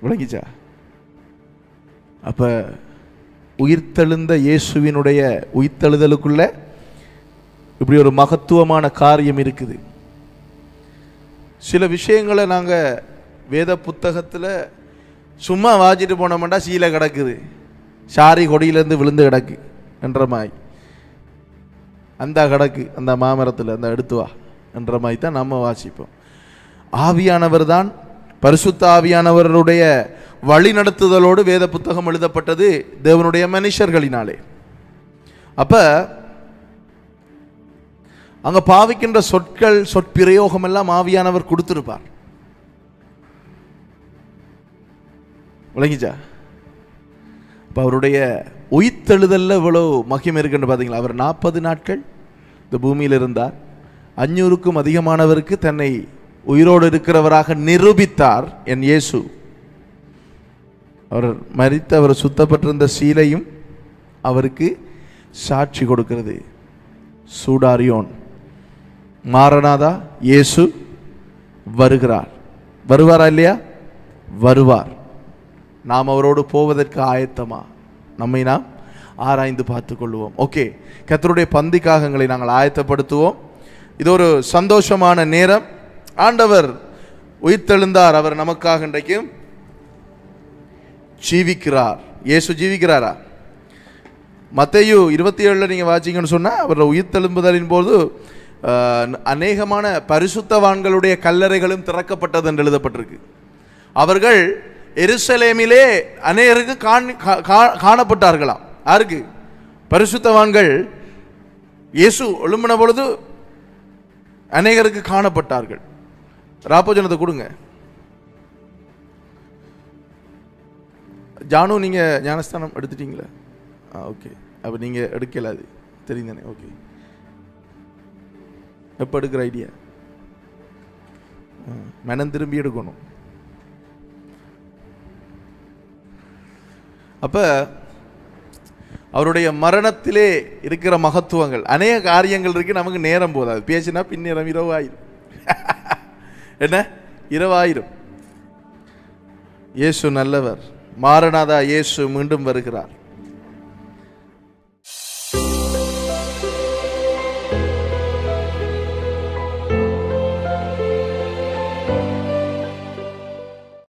விளங்கிச்சா? அப்ப உயிர்த்தெழுந்த இயேசுவினுடைய உயிர்த்தெழுதலுக்குள்ள இப்படி ஒரு மகத்துவமான காரியம் இருக்குது. சில விஷயங்களை நாங்கள் வேத புத்தகத்தில் சும்மா வாச்சிட்டு போனோம்னா சீலை கிடக்குது, சாரி கொடியிலேருந்து விழுந்து கிடக்கு என்ற மாதிரி, அந்த கிடக்கு அந்த மாமரத்தில் அந்த எடுத்து வா என்ற மாதிரி தான் நம்ம வாசிப்போம். ஆவியானவர் தான், பரிசுத்த ஆவியானவருடைய வழி நடத்துதலோடு வேத புத்தகம் எழுதப்பட்டது தேவனுடைய மனுஷர்களினாலே. அப்ப அங்க பாவிக்கின்ற சொற்கள் சொற்பிரயோகம் எல்லாம் ஆவியானவர் கொடுத்திருப்பார். விளங்கிச்சா? இப்போ அவருடைய உயிர்த்தெழுதல்ல இவ்வளவு மகிமை இருக்குன்னு பார்த்தீங்களா? அவர் 40 நாட்கள் இந்த பூமியில் இருந்தார். 500க்கும் அதிகமானவருக்கு தன்னை உயிரோடு இருக்கிறவராக நிரூபித்தார் என் இயேசு. அவர் மரித்து அவர் சுத்தப்பட்டிருந்த சீலையும் அவருக்கு சாட்சி கொடுக்கிறது. சூடாரியோன் மாரநாதா, இயேசு வருகிறார். வருவாரா இல்லையா? வருவார். நாம் அவரோடு போவதற்கு ஆயத்தமா? நம்மை நாம் ஆராய்ந்து பார்த்து கொள்வோம். ஓகே, கர்த்தருடைய பந்திக்காகங்களை நாங்கள் ஆயத்தப்படுத்துவோம். இது ஒரு சந்தோஷமான நேரம். ஆண்டவர் உயிர்த்தெழுந்தார். அவர் நமக்காக இன்றைக்கும் ஜீவிக்கிறார். இயேசு ஜீவிக்கிறாரா? மத்தேயு 27 நீங்கள் வாசிங்கன்னு சொன்னால், அவர் உயிர்த்தெழும்புதலின் போது அநேகமான பரிசுத்தவான்களுடைய கல்லறைகளும் திறக்கப்பட்டது என்று எழுதப்பட்டிருக்கு. அவர்கள் எருசலேமிலே அநேகருக்கு காணப்பட்டார்களாம். யாருக்கு? பரிசுத்தவான்கள் இயேசு எழும்பின பொழுது அநேகருக்கு காணப்பட்டார்கள். ராப்போஜனத்தை கொடுங்க. ஜானு, நீங்கள் ஞானஸ்தானம் எடுத்துட்டீங்களா? ஓகே, அப்போ நீங்கள் எடுக்கல, அது தெரியும் தானே? ஓகே, எப்போ எடுக்கிற ஐடியா? மனம் திரும்பி எடுக்கணும். அப்போ அவருடைய மரணத்திலே இருக்கிற மகத்துவங்கள் அநேக காரியங்கள் இருக்கு. நமக்கு நேரம் போதாது, பேசினா பின்னேரம் இரவாயிரும். என்ன இரவாயிரும். இயேசு நல்லவர். மாரநாதா, இயேசு மீண்டும் வருகிறார்.